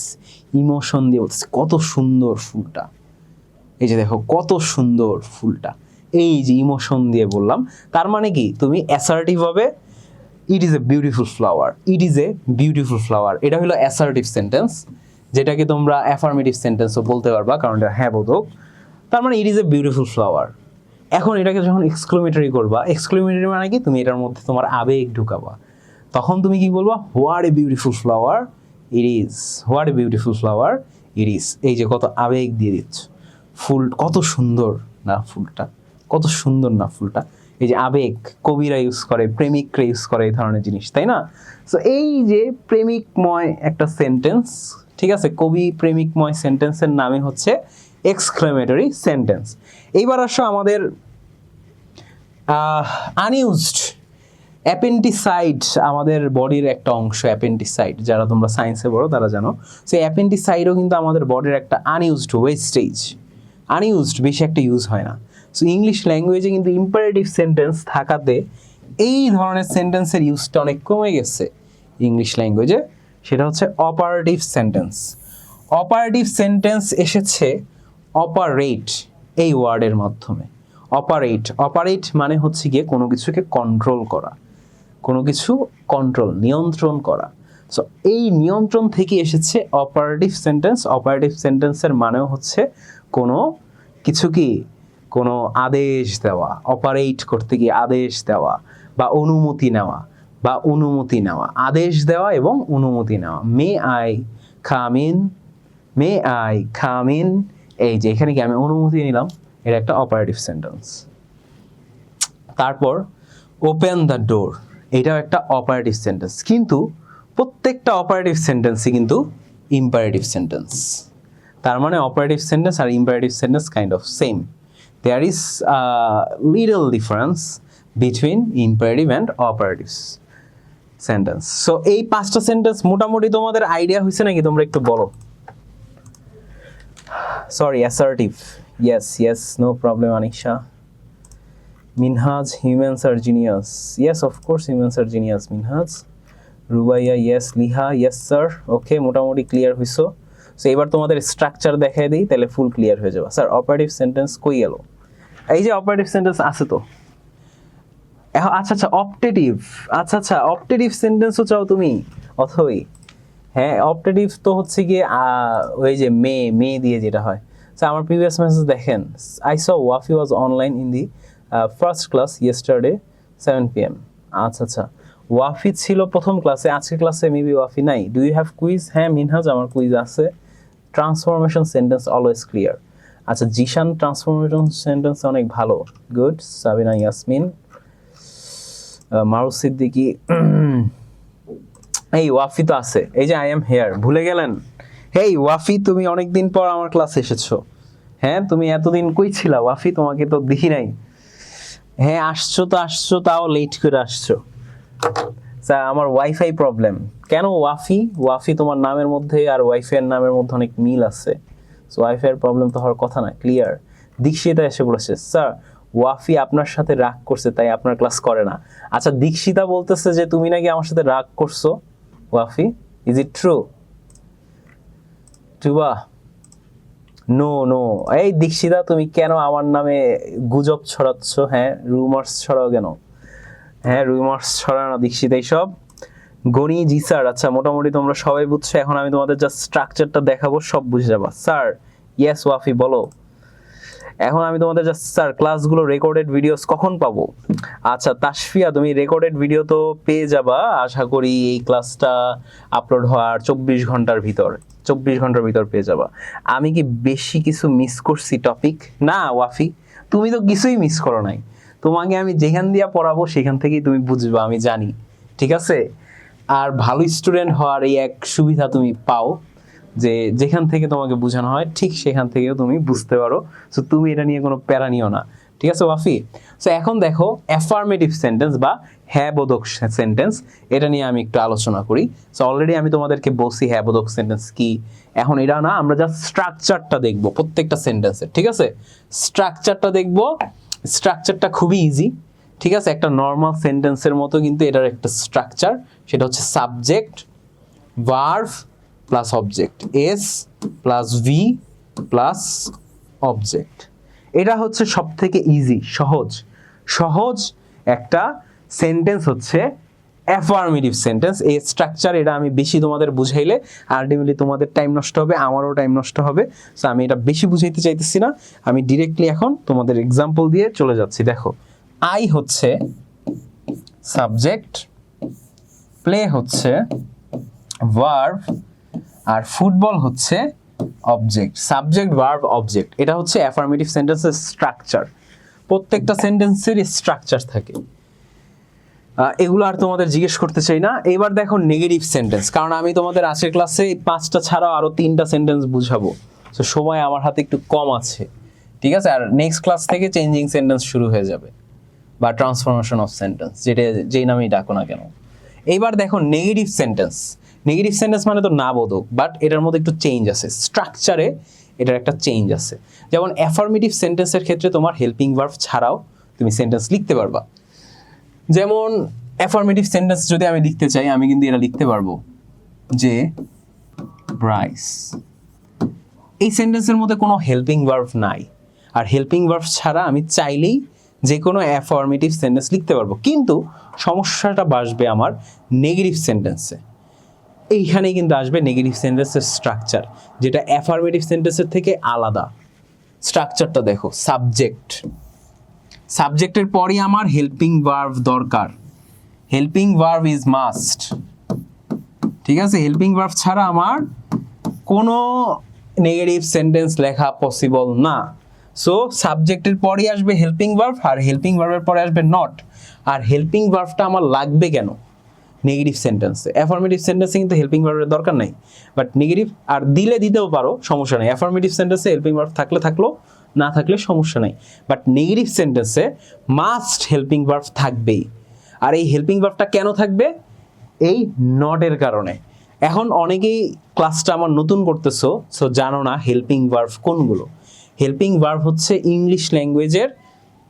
ইমোশন দিয়ে বলতেছি কত সুন্দর ফুলটা, এই যে দেখো কত সুন্দর ফুলটা, এই যে ইমোশন দিয়ে বললাম। তার মানে কি তুমি অ্যাসার্টিভ হবে, it is a beautiful flower. এটা হলো অ্যাসার্টিভ সেন্টেন্স, যেটাকে তোমরা অ্যাফার্মেটিভ সেন্টেন্সও বলতে পারবা, কারণ এটা হ্যাঁ বোধক। তার মানে it is a beautiful flower. এখন এটাকে যখন এক্সক্লেমেটরি করবা, এক্সক্লেমেটরি মানে কি তুমি এটার মধ্যে তোমার আবেগ ঢুকাবা, তখন তুমি কি বলবা, what a beautiful flower it is. এই যে কত আবেগ দিয়ে দিচ্ছ, ফুল কত সুন্দর না ফুলটা, এই যে আবেগ কবিরা ইউজ করে, প্রেমিকরা ইউজ করে এই ধরনের জিনিস, তাই না। সো এই যে প্রেমিকময় একটা সেন্টেন্স, ঠিক আছে, কবি প্রেমিকময় সেন্টেন্সের নামই হচ্ছে এক্সক্লেমেটরি সেন্টেন্স। এইবার আসো আমাদের আনইউজড অ্যাপেন্ডিসাইড, আমাদের বডির একটা অংশ অ্যাপেন্ডিসাইড, যারা তোমরা সায়েন্সে পড়ো তারা জানো। সেই অ্যাপেন্ডিসাইডও কিন্তু আমাদের বডির একটা আনইউজড ওয়েস্টেজ, বেশি একটা ইউজ হয় না। সো ইংলিশ ল্যাঙ্গুয়েজে কিন্তু ইম্পারেটিভ সেন্টেন্স থাকাতে এই ধরনের সেন্টেন্সের ইউজটা অনেক কমে গেছে ইংলিশ ল্যাঙ্গুয়েজে। সেটা হচ্ছে অপারেটিভ সেন্টেন্স এসেছে অপারেট এই ওয়ার্ডের মাধ্যমে। অপারেট মানে হচ্ছে গিয়ে কোনো কিছুকে নিয়ন্ত্রণ করা। সো এই নিয়ন্ত্রণ থেকে এসেছে অপারেটিভ সেন্টেন্সের মানেও হচ্ছে কোনো কিছু কি কোনো আদেশ দেওয়া, অপারেট করতে গিয়ে আদেশ দেওয়া বা অনুমতি নেওয়া, আদেশ দেওয়া এবং অনুমতি নেওয়া। মে আই কাম ইন, এই যে এখানে কি আমি অনুমতি নিলাম, এটা একটা অপারেটিভ সেন্টেন্স। তারপর ওপেন দ্য ডোর, এটাও একটা অপারেটিভ সেন্টেন্স, কিন্তু প্রত্যেকটা অপারেটিভ সেন্টেন্সই কিন্তু ইম্পারেটিভ সেন্টেন্স। তার মানে অপারেটিভ সেন্টেন্স আর imperative sentence kind of same. There is little difference between imperative and operative sentence. So এই 5টা সেন্টেন্স মোটামুটি তোমাদের আইডিয়া হয়েছে নাকি, তোমরা একটু বলো। Sorry, assertive, yes, no problem, Anisha. Minhaj, humans are genius. Yes, of course, humans are genius, Minhaj. Rubaiya, yes. Liha, yes sir. Okay, মোটামুটি ক্লিয়ার হইছো। সো এবার তোমাদের স্ট্রাকচার দেখাই দিই, তাহলে ফুল ক্লিয়ার হয়ে যাবে। স্যার অপারেটিভ সেন্টেন্স কই গেল? এই যে অপারেটিভ সেন্টেন্স আছে তো। আচ্ছা অপটেটিভ সেন্টেন্সও চাও তুমি অথই? হ্যাঁ, অপটেটিভ তো হচ্ছে গিয়ে ওই যে মে দিয়ে যেটা হয়। সো আমার প্রিভিয়াস মেসেজ দেখেন, I saw Wafi was online in the first class yesterday 7 PM। আচ্ছা, ওয়াফি ছিল প্রথম ক্লাসে, আজকের ক্লাসে মেবি ওয়াফি নাই। Do you have quiz? হ্যাঁ মিনহাজ, আমার কুইজ আছে। Transformation sentence always clear. আচ্ছা, জিশান ট্রান্সফরমেশন সেন্টেন্স অনেক ভালো, গুড। সাবিনা ইয়াসমিন, মারুফ সিদ্দিকী, এই ওয়াফি তো আছে, এই যে আই এম হেয়ার, ভুলে গেলেন? হেই ওয়াফি, তুমি অনেকদিন পর আমার ক্লাসে এসেছো। হ্যাঁ, তুমি এতদিন কই ছিলা ওয়াফি? তোমাকে তো দেখি নাই। হ্যাঁ, আসছো তো আসছো, তাও লেট করে আসছো। স্যার, আমার ওয়াইফাই প্রবলেম। কেন ওয়াফি? ওয়াফি তোমার নামের মধ্যে আর ওয়াইফাই এর নামের মধ্যে অনেক মিল আছে, সো ওয়াইফাই এর প্রবলেম তো হওয়ার কথা না। ক্লিয়ার? দীক্ষিতা এসে বলেছে, স্যার ওয়াফি আপনার সাথে রাগ করছে তাই আপনার ক্লাস করে না। আচ্ছা, দীক্ষিতা বলতেছে যে তুমি নাকি আমার সাথে রাগ করছো। Wafi, is it true? Tuba, no no. এই দীক্ষিতা, তুমি কেন আমার নামে গুজব ছড়াচ্ছ? হ্যাঁ, রুমার্স ছড়াও কেন? হ্যাঁ, রুমার্স ছড়ানো দীক্ষিতা এইসব। গণি, জি স্যার। আচ্ছা, মোটামুটি তোমরা সবাই বুঝছো, এখন আমি তোমাদের জাস্ট স্ট্রাকচারটা দেখাবো, সব বুঝে যাবা। স্যার, ইয়েস ওয়াফি বলো। এখন আমি তোমাদের জাস্ট, স্যার ক্লাসগুলো রেকর্ডেড ভিডিওস কখন পাবো? আচ্ছা তাসফিয়া, তুমি রেকর্ডেড ভিডিও তো পেয়ে যাবা আশা করি এই ক্লাসটা আপলোড হওয়ার 24 ঘন্টার ভিতর, 24 ঘন্টার ভিতর পেয়ে যাবা। আমি কি বেশি কিছু মিস করছি টপিক? না ওয়াফি, তুমি তো কিছুই মিস করো নাই। তোমাকে আমি যেখান দিয়ে পড়াবো সেখান থেকেই তুমি বুঝবা, আমি জানি। ঠিক আছে? আর ভালো স্টুডেন্ট হওয়ার এই এক সুবিধা তুমি পাও যে যেখান থেকে তোমাকে বোঝানো হয় ঠিক সেখান থেকেও তুমি বুঝতে পারো। সো তুমি এটা নিয়ে কোনো প্যারা নিও না। ঠিক আছে ওয়াফি? সো এখন দেখো অ্যাফার্মেটিভ সেন্টেন্স বা হ্যাঁ বোধক সেন্টেন্স, এটা নিয়ে আমি একটু আলোচনা করি। সো অলরেডি আমি তোমাদেরকে বলছি হ্যাঁ বোধক সেন্টেন্স কি। এখন এটা না, আমরা জাস্ট স্ট্রাকচারটা দেখবো প্রত্যেকটা সেন্টেন্সের। ঠিক আছে? স্ট্রাকচারটা দেখবো। স্ট্রাকচারটা খুবই ইজি। ঠিক আছে? একটা নর্মাল সেন্টেন্সের মতো কিন্তু এটার একটা স্ট্রাকচার, সেটা হচ্ছে subject, verb plus object, S plus V plus object. এটা হচ্ছে সব থেকে ইজি, সহজ সহজ একটা সেন্টেন্স হচ্ছে অ্যাফার্মেটিভ সেন্টেন্স। এই স্ট্রাকচার, এটা আমি বেশি তোমাদের বুঝাইলে আলটিমেটলি তোমাদের টাইম নষ্ট হবে, আমারও টাইম নষ্ট হবে। সো আমি এটা বেশি বুঝাইতে চাইতেছি না, আমি ডিরেক্টলি এখন তোমাদের এক্সাম্পল দিয়ে চলে যাচ্ছি। দেখো, আই হচ্ছে সাবজেক্ট, প্লে হচ্ছে ভার্ব, আর ফুটবল হচ্ছে অবজেক্ট। সাবজেক্ট, ভার্ব, অবজেক্ট, এটা হচ্ছে অ্যাফার্মেটিভ সেন্টেন্সের স্ট্রাকচার। প্রত্যেকটা সেন্টেন্সের স্ট্রাকচার থাকে, এগুলো আর তোমাদের জিজ্ঞেস করতে চাই না। এবার দেখো নেগেটিভ সেন্টেন্স, কারণ আমি তোমাদের আজকের ক্লাসে এই 5টা ছাড়াও আরো 3টা সেন্টেন্স বুঝাবো। তো সময় আমার হাতে একটু কম আছে। ঠিক আছে? আর নেক্সট ক্লাস থেকে চেঞ্জিং সেন্টেন্স শুরু হয়ে যাবে, বা ট্রান্সফরমেশন অফ সেন্টেন্স, যেটা যেই নামেই ডাকো না কেন। এইবার দেখো নেগেটিভ সেন্টেন্স। নেগেটিভ সেন্টেন্স মানে তো না বোধক, বাট এটার মধ্যে একটু চেঞ্জ আছে, স্ট্রাকচারে এটার একটা চেঞ্জ আছে। যেমন অ্যাফার্মেটিভ সেন্টেন্সের ক্ষেত্রে তোমার হেল্পিং ভার্ব ছাড়াও তুমি সেন্টেন্স লিখতে পারবা। যেমন অ্যাফার্মেটিভ সেন্টেন্স যদি আমি লিখতে চাই, আমি কিন্তু এটা লিখতে পারবো যে ব্রাইস। এই সেন্টেন্সের মধ্যে কোনো হেল্পিং ভার্ব নাই, আর হেল্পিং ভার্ব ছাড়া আমি চাইলেই যে কোনো অ্যাফার্মেটিভ সেন্টেন্স লিখতে পারবো। কিন্তু সমস্যাটা বাসবে আমার নেগেটিভ সেন্টেন্সে। এইখানেই কিন্তু আসবে নেগেটিভ সেন্টেন্সের স্ট্রাকচার, যেটা অ্যাফার্মেটিভ সেন্টেন্সের থেকে আলাদা। স্ট্রাকচারটা দেখো, সাবজেক্ট, সাবজেক্টের পরই আমার হেল্পিং ভার্ব দরকার। Helping verb is must. ঠিক আছে? হেল্পিং ভার্ব ছাড়া আমার কোনো নেগেটিভ সেন্টেন্স লেখা পসিবল না। সো সাবজেক্টের পরই আসবে হেল্পিং ভার্ব, আর হেল্পিং ভার্বের পরে আসবে নট। আর হেল্পিং ভার্বটা আমার লাগবে কেন নেগেটিভ সেন্টেন্সে? অ্যাফার্মেটিভ সেন্টেন্সে কিন্তু হেল্পিং ভার্বের দরকার নাই, বাট নেগেটিভ আর দিলে দিতেও পারো, সমস্যা নেই। অ্যাফার্মেটিভ সেন্টেন্সে হেল্পিং ভার্ব থাকলে থাকলো, না থাকলে সমস্যা নেই। বাট নেগেটিভ সেন্টেন্সে মাস্ট হেল্পিং ভার্ব থাকবেই। আর এই হেল্পিং ভার্বটা কেন থাকবে? এই নটের কারণে। এখন অনেকেই ক্লাসটা আমার নতুন করতেছো, সো জানো না হেল্পিং ভার্ব কোনগুলো। হেল্পিং ভার্ব হচ্ছে ইংলিশ ল্যাঙ্গুয়েজের,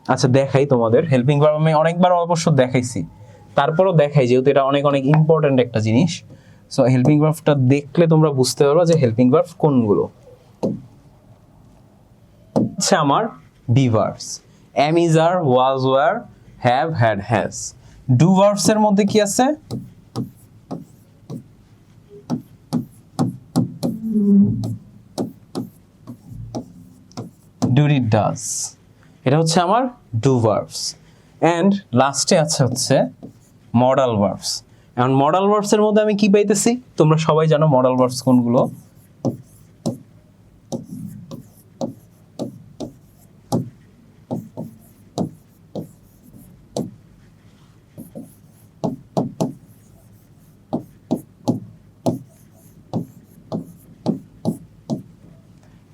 আচ্ছা দেখাই তোমাদের। হেল্পিং ভার্ব আমি অনেকবার অবশ্য দেখাইছি, তারপরও দেখাই, যেহেতু এটা অনেক অনেক ইম্পর্টেন্ট একটা জিনিস। সো হেল্পিং ভার্বটা দেখলে তোমরা বুঝতে পারবে যে হেল্পিং ভার্ব কোনগুলো। হচ্ছে আমার be verbs, am, is, are, was, were, have, had, has. Do verbs এর মধ্যে কি আছে? ডু, ডিড, ডাজ, এটা হচ্ছে আমার ডু ভার্বস। এন্ড লাস্টে আছে হচ্ছে মডাল ভার্বস। এখন মডাল ভার্বস এর মধ্যে আমি কি পাইতেছি? তোমরা সবাই জানো মডাল ভার্বস কোনগুলো।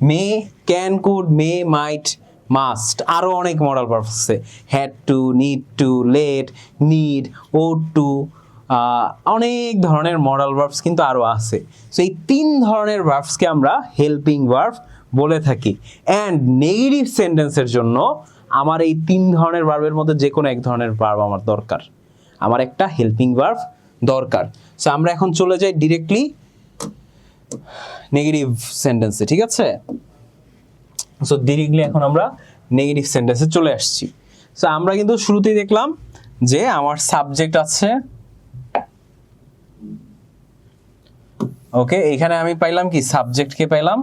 May, can, could, may, might, must, আরও অনেক মডাল ভার্ব আছে, had to, need to, let, need, ought to, অনেক ধরনের মডাল ভার্বস কিন্তু আরও আছে। সো এই 3 ধরনের ভার্বসকে আমরা হেল্পিং ভার্ব বলে থাকি। অ্যান্ড নেগেটিভ সেন্টেন্সের জন্য আমার এই 3 ধরনের ভার্বের মধ্যে যে কোনো এক ধরনের ভার্ব আমার দরকার, আমার একটা হেল্পিং ভার্ব দরকার। সো আমরা এখন চলে যাই ডিরেক্টলি নেগেটিভ সেন্টেন্সে, ঠিক আছে? সো ডিরেক্টলি এখন আমরা নেগেটিভ সেন্টেন্সে চলে আসছি। সো আমরা কিন্তু শুরুতেই দেখলাম যে আমার সাবজেক্ট আছে, ওকে, এখানে আমি পাইলাম কি, সাবজেক্টকে পাইলাম,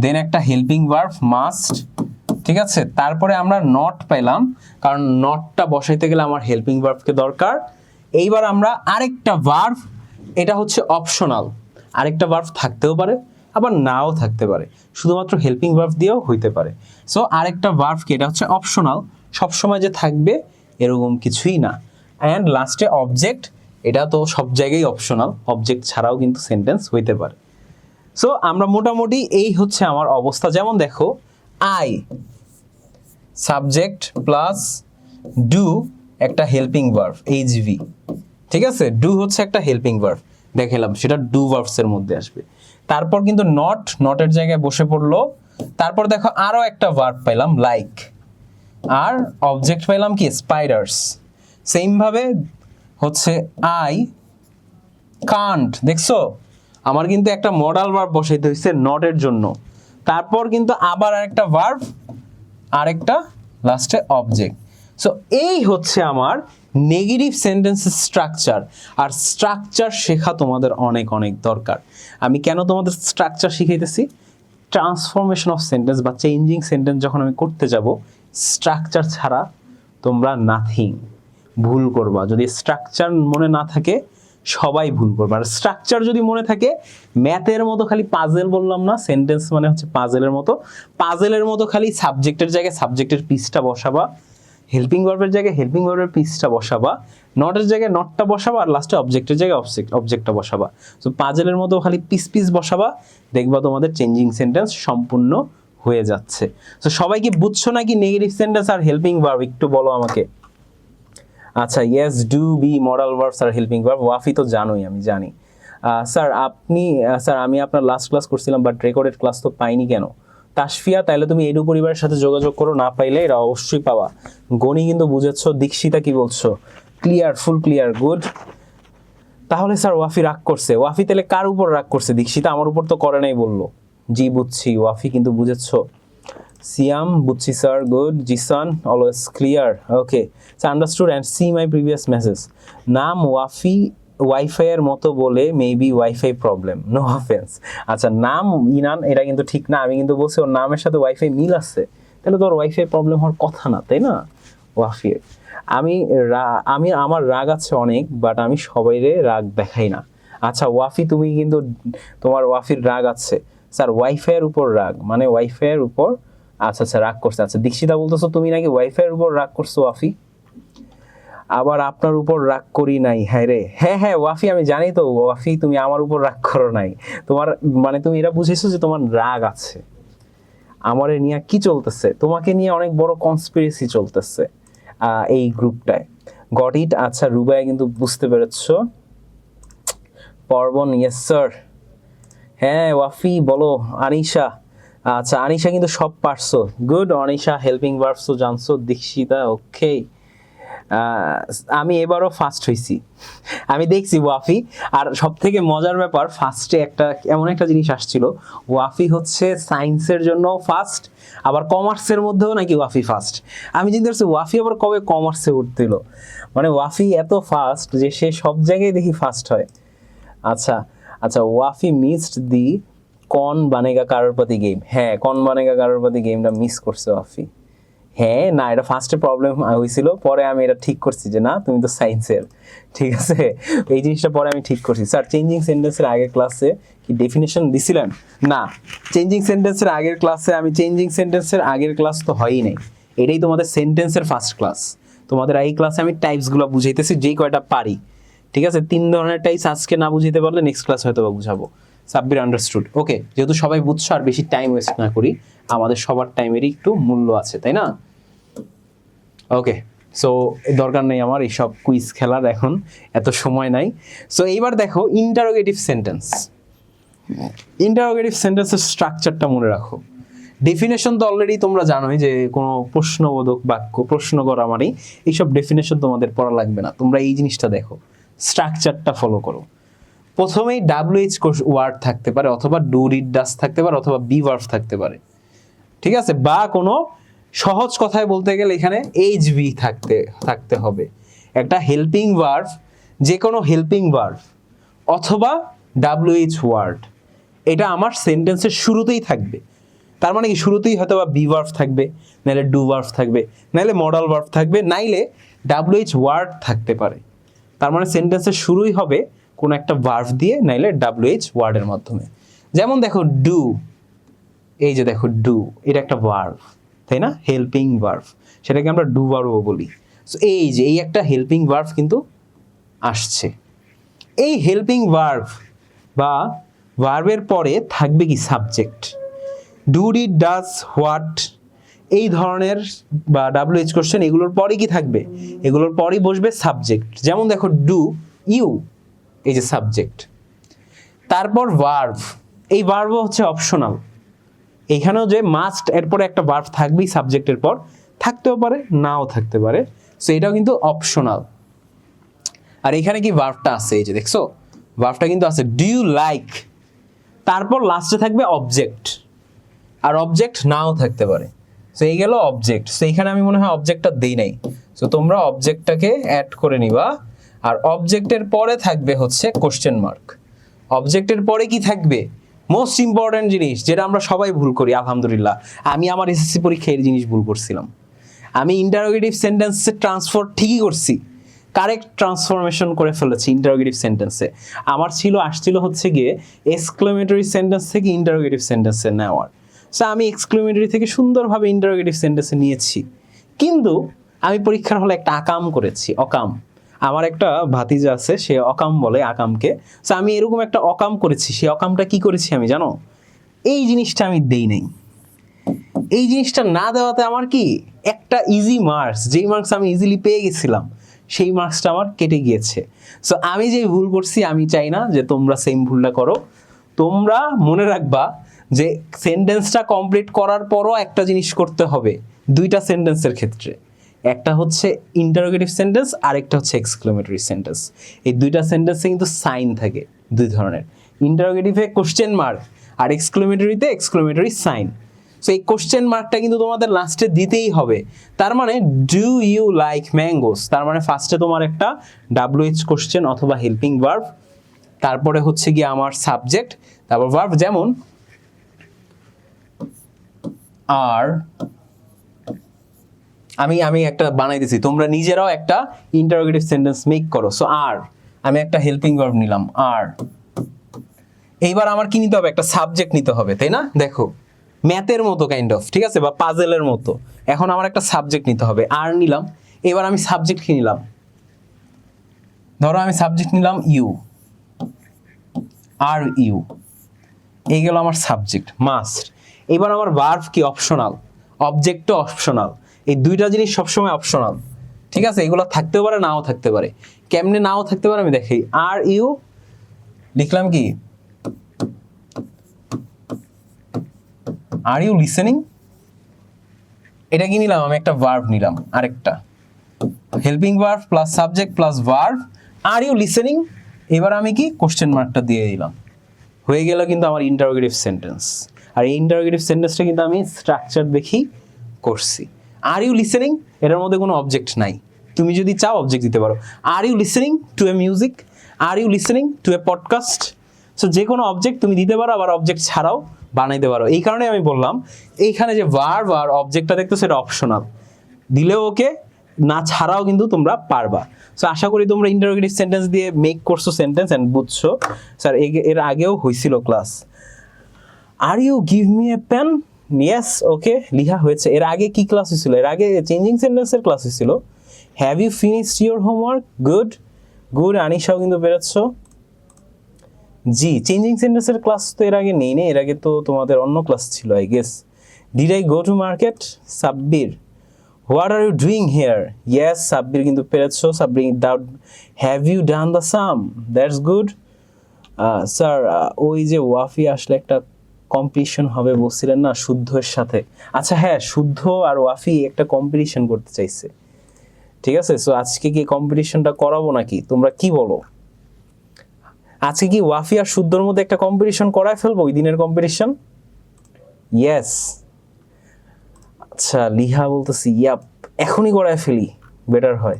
দেন একটা হেল্পিং ভার্ব মাস্ট, ঠিক আছে? তারপরে আমরা নট পাইলাম, কারণ নটটা বসাইতে গেলে আমার হেল্পিং ভার্বকে দরকার। এইবার আমরা আরেকটা ভার্ব, এটা হচ্ছে অপশনাল, আরেকটা ভার্ব থাকতেও পারে আবার নাও থাকতে পারে, শুধুমাত্র হেল্পিং ভার্ব দিয়েও হইতে পারে। সো আরেকটা ভার্ব কি, এটা হচ্ছে অপশনাল, সবসময় যে থাকবে এরকম কিছুই না। অ্যান্ড লাস্টে অবজেক্ট, এটা তো সব জায়গায় অপশনাল, অবজেক্ট ছাড়াও কিন্তু সেন্টেন্স হইতে পারে। সো আমরা মোটামুটি এই হচ্ছে আমার অবস্থা। যেমন দেখো, আই সাবজেক্ট প্লাস ডু একটা হেল্পিং ভার্ব, এইচভি, ঠিক আছে? ডু হচ্ছে একটা হেল্পিং ভার্ব, দেখালাম সেটা ডু ভার্বসের মধ্যে আসবে। তারপর কিন্তু নট, নটের জায়গায় বসে পড়লো। তারপর দেখো আরো একটা ভার্ব পাইলাম লাইক, আর অবজেক্ট পাইলাম কি, স্পাইডার্স। সেম ভাবে হচ্ছে আই কান্ট, দেখছো আমার কিন্তু একটা মডাল ভার্ব বসাইতে হয়েছে নটের জন্য। তারপর কিন্তু আবার আরেকটা ভার্ব, আরেকটা লাস্টে অবজেক্ট। সো এই হচ্ছে আমার নেগেটিভ সেন্টেন্সের স্ট্রাকচার। আর স্ট্রাকচার শেখা তোমাদের অনেক অনেক দরকার। আমি কেন তোমাদের স্ট্রাকচার শিখাইতেছি? ট্রান্সফরমেশন অফ সেন্টেন্স বা চেঞ্জিং সেন্টেন্স যখন আমি করতে যাব, স্ট্রাকচার ছাড়া তোমরা নাথিং, ভুল করবা। যদি স্ট্রাকচার মনে না থাকে সবাই ভুল করবে। আর স্ট্রাকচার যদি মনে থাকে, ম্যাথের মতো খালি পাজেল বললাম না, সেন্টেন্স মানে হচ্ছে পাজেলের মতো, পাজেলের মতো খালি সাবজেক্টের জায়গায় সাবজেক্টের পিসটা বসাবা, হেল্পিং ভার্বের জায়গায় হেল্পিং ভার্বের পিসটা বসাবা, নটের জায়গায় নটটা বসাবা, আর লাস্টে অবজেক্টের জায়গায় অবজেক্টটা বসাবা। সো পাজেলের মতো খালি পিস পিস বসাবা, দেখবা তোমাদের চেঞ্জিং সেন্টেন্স সম্পূর্ণ হয়ে যাচ্ছে। তো সবাই কি বুঝছো নাকি নেগেটিভ সেন্টেন্স আর হেল্পিং ভার্ব? একটু বলো আমাকে। আচ্ছা, yes, do, be, modal verbs আর হেল্পিং ভার্ব। ওয়াফি তো জানোই, আমি জানি। স্যার স্যার আমি আপনার লাস্ট ক্লাস করছিলাম, বাট রেকর্ডেড ক্লাস তো পাইনি কেন? তাসফিয়া, তাহলে তুমি এডু পরিবারের সাথে যোগাযোগ করো, না পাইলে এরা অবশ্যই পাওয়া। গণি কিন্তু বুঝেছো। দীক্ষিতা কি বলছো? ক্লিয়ার, ফুল ক্লিয়ার, গুড। তাহলে স্যার ওয়াফি রাগ করছে। ওয়াফি তাহলে কার উপর রাগ করছে? দীক্ষিতা আমার উপর তো করে নাই বললো। জি বুঝছি। ওয়াফি কিন্তু বুঝেছো। সিয়াম, বুঝছি sir, good. Jisan, always clear, okay. Understood and see my previous message. নাম ওয়াফি ওয়াইফাই এর মতো বলে maybe wifi problem, no offence. আচ্ছা, নাম ইনান, এটা কিন্তু ঠিক না। আমি কিন্তু বলছি ওর নামের সাথে ওয়াইফাই মিল আছে, তাহলে তো ওর ওয়াইফাই প্রবলেম হওয়ার কথা না, তাই না? ওয়াফির আমি আমার রাগ আছে অনেক, বাট আমি সবাইরে রাগ দেখাই না। আচ্ছা ওয়াফি, তুমি কিন্তু তোমার ওয়াফির রাগ আছে। স্যার ওয়াইফাইয়ের উপর রাগ, মানে ওয়াইফাইয়ের উপর, আচ্ছা আচ্ছা রাগ করছে। আচ্ছা দীক্ষিতা বলতেছো তুমি নাকি ওয়াইফাইয়ের উপর রাগ করছো ওয়াফি? আবার আপনার উপর রাগ করি নাই। হ্যাঁ রে, হ্যাঁ হ্যাঁ ওয়াফি, আমি জানি তো ওয়াফি, তুমি আমার উপর রাগ করো নাই। তোমার মানে তুমি এটা বুঝেছো যে তোমার রাগ আছে। আমার নিয়ে কি চলতেছে? তোমাকে নিয়ে অনেক বড় কনস্পিরেসি চলতেছে এই গ্রুপটায়। Got it. আচ্ছা রুবাই কিন্তু বুঝতে পেরেছো। পর্বন, ইয়েস স্যার। হ্যাঁ ওয়াফি বলো। আনিশা, আচ্ছা আনিশা কিন্তু সব পারছো, গুড। অনিশা হেল্পিং ভার্বসও জানছো। দীক্ষিতা, ওকে। আমি এবারও ফার্স্ট হয়েছি, আমি দেখছি ওয়াফি। আর সব থেকে মজার ব্যাপার, ফার্স্টে এমন একটা জিনিস আসছিল, ওয়াফি হচ্ছে সায়েন্সের জন্য ফার্স্ট, আবার কমার্সের মধ্যেও নাকি ওয়াফি ফার্স্ট। আমি চিন্তা করছি ওয়াফি আবার কবে কমার্সে উঠছিল, মানে ওয়াফি এত ফার্স্ট যে সে সব জায়গায় দেখি ফার্স্ট হয়। আচ্ছা আচ্ছা, ওয়াফি মিসড দি কন বানেগা কারোরপতি গেম। হ্যাঁ, কন বানেগা কারোরপতি গেমটা মিস করছে ওয়াফি। হ্যাঁ না, এটা ফার্স্টে প্রবলেম হয়েছিল, পরে আমি এটা ঠিক করছি যে না তুমি তো সায়েন্সের, ঠিক আছে। এই জিনিসটা পরে আমি ঠিক করছি। স্যার চেঞ্জিং সেন্টেন্সের আগের ক্লাসে কি ডেফিনেশন দিছিলেন? না, চেঞ্জিং সেন্টেন্সের আগের ক্লাসে আমি চেঞ্জিং সেন্টেন্সের আগের ক্লাস তো হয়ই নাই। এটাই তোমাদের সেন্টেন্সের ফার্স্ট ক্লাস। তোমাদের এই ক্লাসে আমি টাইপসগুলো বুঝাইতেছি, যেই কয়টা পারি, ঠিক আছে। 3 ধরনের টাইপস আজকে না বুঝাইতে পারলে নেক্সট ক্লাস হয়তো বুঝাবো। সাব্বির আন্ডারস্টুড। ওকে, যেহেতু সবাই বুঝছো আর বেশি টাইম ওয়েস্ট না করি, আমাদের সবার টাইমেরই একটু মূল্য আছে, তাই না? ওকে, সো দরকার নেই আমার এইসব কুইজ খেলার, এখন এত সময় নাই। সো এইবার দেখো ইন্টারোগেটিভ সেন্টেন্স। ইন্টারোগেটিভ সেন্টেন্সের স্ট্রাকচারটা মনে রাখো। ডেফিনেশন তো অলরেডি তোমরা জানোই যে কোনো প্রশ্নবোধক বাক্য, প্রশ্ন করা মানেই এইসব ডেফিনেশন তোমাদের পড়া লাগবে না। তোমরা এই জিনিসটা দেখো, স্ট্রাকচারটা ফলো করো। প্রথমেই WH ওয়ার্ড থাকতে পারে, অথবা ডু রিড ডাস থাকতে পারে, অথবা বি ভার্ব থাকতে পারে, ঠিক আছে? বা কোনো সহজ কথায় বলতে গেলে এখানে HV থাকতে হবে। একটা হেল্পিং ভার্ব, যে কোনো হেল্পিং ভার্ব অথবা WH ওয়ার্ড, এটা আমার সেন্টেন্সের শুরুতেই থাকবে। তার মানে কি শুরুতেই হয়তো বা বি ভার্ব থাকবে, নাইলে ডু ভার্ব থাকবে, নাইলে মডাল ভার্ব থাকবে, নাইলে WH ওয়ার্ড থাকতে পারে। তার মানে সেন্টেন্সের শুরুই হবে কোনো একটা ভার্ব দিয়ে, নাইলে WH ওয়ার্ডের মাধ্যমে। যেমন দেখো ডু, এই যে দেখো ডু, এটা একটা ভার্ব, তাই না? হেল্পিং ভার্ব, সেটাকে আমরা ডু ভার্বও বলি। সো এই যে এই একটা হেল্পিং ভার্ব কিন্তু আসছে। এই হেল্পিং ভার্ব বা ভার্বের পরে থাকবে কি? Subject. Do, did, does, what, এই ধরনের বা WH কোশ্চেন, এগুলোর পরে কি থাকবে? এগুলোর পরেই বসবে সাবজেক্ট। যেমন দেখো ডু, ইউ, এই যে সাবজেক্ট। তারপর ভার্ব, এই ভার্বও হচ্ছে অপশনাল। এইখানেও যে মাস্ট, এরপরে একটা ভার্ব থাকবেই সাবজেক্টের পর, থাকতেও পারে নাও থাকতে পারে, সো এটাও কিন্তু অপশনাল। আর এখানে কি ভার্বটা আছে, এই যে দেখছো ভার্বটা কিন্তু আছে, ডু ইউ লাইক। তারপর লাস্টে থাকবে অবজেক্ট, আর অবজেক্ট নাও থাকতে পারে। সো এই গেল অবজেক্ট। সো এখানে আমি মনে হয় অবজেক্টটা দেই নাই, সো তোমরা অবজেক্টটাকে অ্যাড করে নিবা। আর অবজেক্টের পরে থাকবে হচ্ছে কোশ্চেন মার্ক। অবজেক্টের পরে কি থাকবে? মোস্ট ইম্পর্টেন্ট জিনিস, যেটা আমরা সবাই ভুল করি আলহামদুলিল্লাহ। আমি আমার SSC পরীক্ষায় এই জিনিস ভুল করছিলাম। আমি ইন্টারোগেটিভ সেন্টেন্সে ট্রান্সফার ঠিকই করছি, কারেক্ট ট্রান্সফরমেশন করে ফেলেছি ইন্টারোগেটিভ সেন্টেন্সে। আমার আসছিল হচ্ছে গিয়ে এক্সক্লেমেটরি সেন্টেন্স থেকে ইন্টারোগেটিভ সেন্টেন্সে নেওয়ার। সো আমি এক্সক্লেমেটরি থেকে সুন্দরভাবে ইন্টারোগেটিভ সেন্টেন্সে নিয়েছি, কিন্তু আমি পরীক্ষার হলে একটা আকাম করেছি, অকাম। আমার একটা ভাতিজা আছে, সে অকাম বলে আকামকে। সো আমি এরকম একটা অকাম করেছি। সেই অকামটা কি করেছি আমি জানো? এই জিনিসটা আমি দেই নাই। এই জিনিসটা না দেওয়াতে আমার কি একটা ইজি মার্কস, যেই মার্কস আমি ইজিলি পেয়ে গেছিলাম, সেই মার্কসটা আমার কেটে গিয়েছে। সো আমি যে ভুল করছি, আমি চাই না যে তোমরা সেম ভুলটা করো। তোমরা মনে রাখবা যে সেন্টেন্সটা কমপ্লিট করার পরও একটা জিনিস করতে হবে দুইটা সেন্টেন্সের ক্ষেত্রে। একটা হচ্ছে ইন্টারোগেটিভ সেন্টেন্স, আরেকটা হচ্ছে এক্সক্লেমেটরি সেন্টেন্স। এই দুইটা সেন্টেন্সে কিন্তু সাইন থাকে দুই ধরনের, ইন্টারোগেটিভে কোশ্চেন মার্ক, আর এক্সক্লেমেটরিতে এক্সক্লেমেটরি সাইন। সো এই কোশ্চেন মার্কটা কিন্তু তোমাদের লাস্টে দিতেই হবে। তার মানে ডু ইউ লাইক ম্যাঙ্গোস, তার মানে ফার্স্টে তোমার একটা WH কোশ্চেন অথবা হেল্পিং ভার্ব, তারপরে হচ্ছে গিয়ে আমার সাবজেক্ট, তারপর ভার্ব। যেমন আর আমি একটা বানাইতেছি, তোমরা নিজেরাও একটা ইন্টারোগেটিভ সেন্টেন্স মেক করো। সো আর, আমি একটা হেল্পিং ভার্ব নিলাম আর। এইবার আমার কি নিতে হবে? একটা সাবজেক্ট নিতে হবে, তাই না? দেখো ম্যাথের মতো কাইন্ড অফ, ঠিক আছে, বা পাজেলের মতো। এখন আমার একটা সাবজেক্ট নিতে হবে, আর নিলাম। এবার আমি সাবজেক্ট কি নিলাম? ধরো আমি সাবজেক্ট নিলাম ইউ, আর ইউ, এই গেল আমার সাবজেক্ট মাস্ট। এবার আমার ভার্ব কি? অপশনাল। অবজেক্টও অপশনাল। এই দুইটা জিনিস সবসময় অপশনাল, ঠিক আছে? এগুলো থাকতেও পারে নাও থাকতে পারে। কেমনে নাও থাকতে পারে আমি দেখি। আর ইউ লিখলাম কি? Are you listening? এটা কি নিলাম? আমি একটা ভার্ব নিলাম, আরেকটা helping verb plus subject plus verb, are you listening. এবার আমি কি? কোশ্চেন মার্কটা দিয়ে দিলাম। হয়ে গেল কিন্তু আমার ইন্টারোগেটিভ সেন্টেন্স। আর এই ইন্টারোগেটিভ সেন্টেন্সটা কিন্তু আমি স্ট্রাকচার দেখি করছি। আর ইউ লিসেনিং, এটার মধ্যে কোনো অবজেক্ট নাই। তুমি যদি চাও অবজেক্ট দিতে পারো। Are you listening to a music, are you listening to a podcast. So যে কোনো অবজেক্ট তুমি দিতে পারো, আবার অবজেক্ট ছাড়াও বানাইতে পারো। এই কারণে আমি বললাম এইখানে যে ভার্ব আর অবজেক্টটা দেখতো সেটা অপশনাল, দিলেও ওকে, না ছাড়াও কিন্তু তোমরা পারবা। সো আশা করি তোমরা ইন্টারোগেটিভ সেন্টেন্স দিয়ে মেক করছো সেন্টেন্স এন্ড বুঝছো। স্যার এর আগেও হয়েছিল class. Are you give me a pen? Yes, okay, লিখা হয়েছে। এর আগে কি ক্লাস হয়েছিল? এর আগে চেঞ্জিং সেন্টেন্সের ক্লাস হয়েছিল। Have you finished your homework? Good, good. আনিশাও কিন্তু বেরোচ্ছ। জি, চেঞ্জিং সেন্টেন্সের ক্লাস তো এর আগে নেই, এর আগে তো তোমাদের অন্য ক্লাস ছিল I guess. Did I go to market? Sabbir, what are you doing here? Yes, Sabbir কিন্তু পেরেছো। Sabbir, doubt, have you done the sum? That's good. Sir, ওই যে ওয়াফি আসলে একটা কম্পিটিশন হবে বলছিলেন না শুদ্ধের সাথে। আচ্ছা হ্যাঁ, শুদ্ধ আর ওয়াফি একটা কম্পিটিশন করতে চাইছে, ঠিক আছে। সো আজকে কি কম্পিটিশনটা করাবো নাকি, তোমরা কি বলো? আজকে কি ওয়াফি আর শুদ্ধর মধ্যে একটা কম্পিটিশন করায় ফেলবো, ওই দিনের কম্পিটিশন? ইয়েস। আচ্ছা, লিহা বলতেছি ইয়াপ, এখনই করায় ফেলি, বেটার হয়।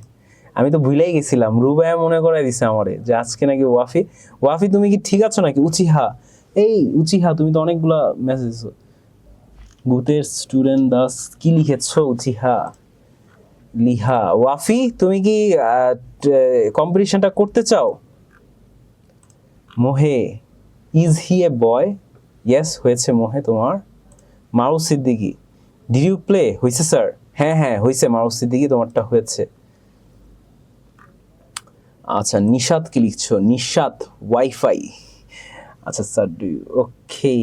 আমি তো ভুলেই গেছিলাম, রুবায়া মনে করাই দিছে আমারে যে আজকে নাকি ওয়াফি। ওয়াফি তুমি কি ঠিক আছো নাকি? উচিহা, এই উচিহা, তুমি তো অনেকগুলা মেসেজ, গুতের স্টুডেন্ট দাস কি লিখেছো উচিহা? লিহা, ওয়াফি তুমি কি কম্পিটিশনটা করতে চাও? মোহে, is he A boy? Yes হয়েছে মোহে তোমার। মারুফ সিদ্দিকী, ডিড ইউ প্লে? হয়েছে স্যার। হ্যাঁ হ্যাঁ হয়েছে মারুফ সিদ্দিকী, তোমারটা হয়েছে। আচ্ছা, নিশাত কি লিখছো? নিশাত, ওয়াইফাই। আচ্ছা sir, do you okay.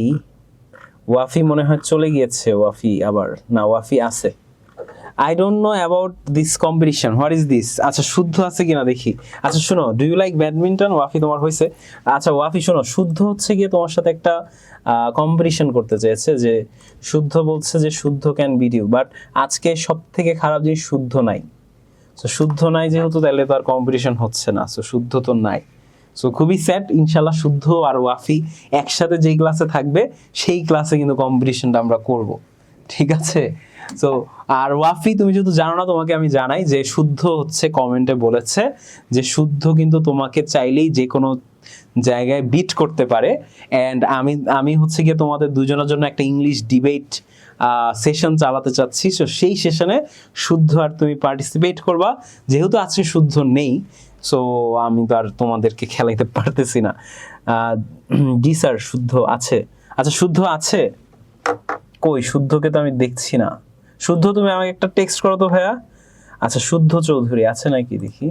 Wafi মনে হয় চলে গিয়েছে, ওয়াফি আবার না, ওয়াফি আছে। I don't know about this competition, what is this? আচ্ছা, শুদ্ধ আছে কিনা দেখি। আচ্ছা শোনো, do you like badminton? Wafi তোমার হয়েছে। আচ্ছা ওয়াফি শোনো, শুদ্ধ হচ্ছে গিয়ে তোমার সাথে একটা কম্পিটিশন করতে চেয়েছে, যে শুদ্ধ বলছে যে শুদ্ধ ক্যান বিট ইউ, বাট আজকে সব থেকে খারাপ জিনিস শুদ্ধ নাই। সো শুদ্ধ নাই যেহেতু, তাহলে তো আর কম্পিটিশন হচ্ছে না, সো শুদ্ধ তো নাই। সো খুবই স্যাড, ইনশাল্লাহ শুদ্ধ আর ওয়াফি একসাথে যেই ক্লাসে থাকবে সেই ক্লাসে কিন্তু কম্পিটিশনটা আমরা করব, ঠিক আছে। সো আর ওয়াফি তুমি যেহেতু জানো না, তোমাকে আমি জানাই যে শুদ্ধ হচ্ছে কমেন্টে বলেছে যে শুদ্ধ কিন্তু তোমাকে চাইলেই যে কোনো জায়গায় বিট করতে পারে। অ্যান্ড আমি হচ্ছে গিয়ে তোমাদের দুজনের জন্য একটা ইংলিশ ডিবেট সেশন চালাতে চাচ্ছি। সো সেই সেশনে শুদ্ধ আর তুমি পার্টিসিপেট করবা, যেহেতু আজকে শুদ্ধ নেই, সো আমি তো আর তোমাদেরকে খেলাইতে পারতেছি না। জি স্যার, শুদ্ধ আছে। আচ্ছা শুদ্ধ আছে কই? শুদ্ধকে তো আমি দেখছি না। শুদ্ধ তুমি আমাকে একটা টেক্সট করো তো ভাইয়া। আচ্ছা শুদ্ধ চৌধুরী আছে নাকি দেখি।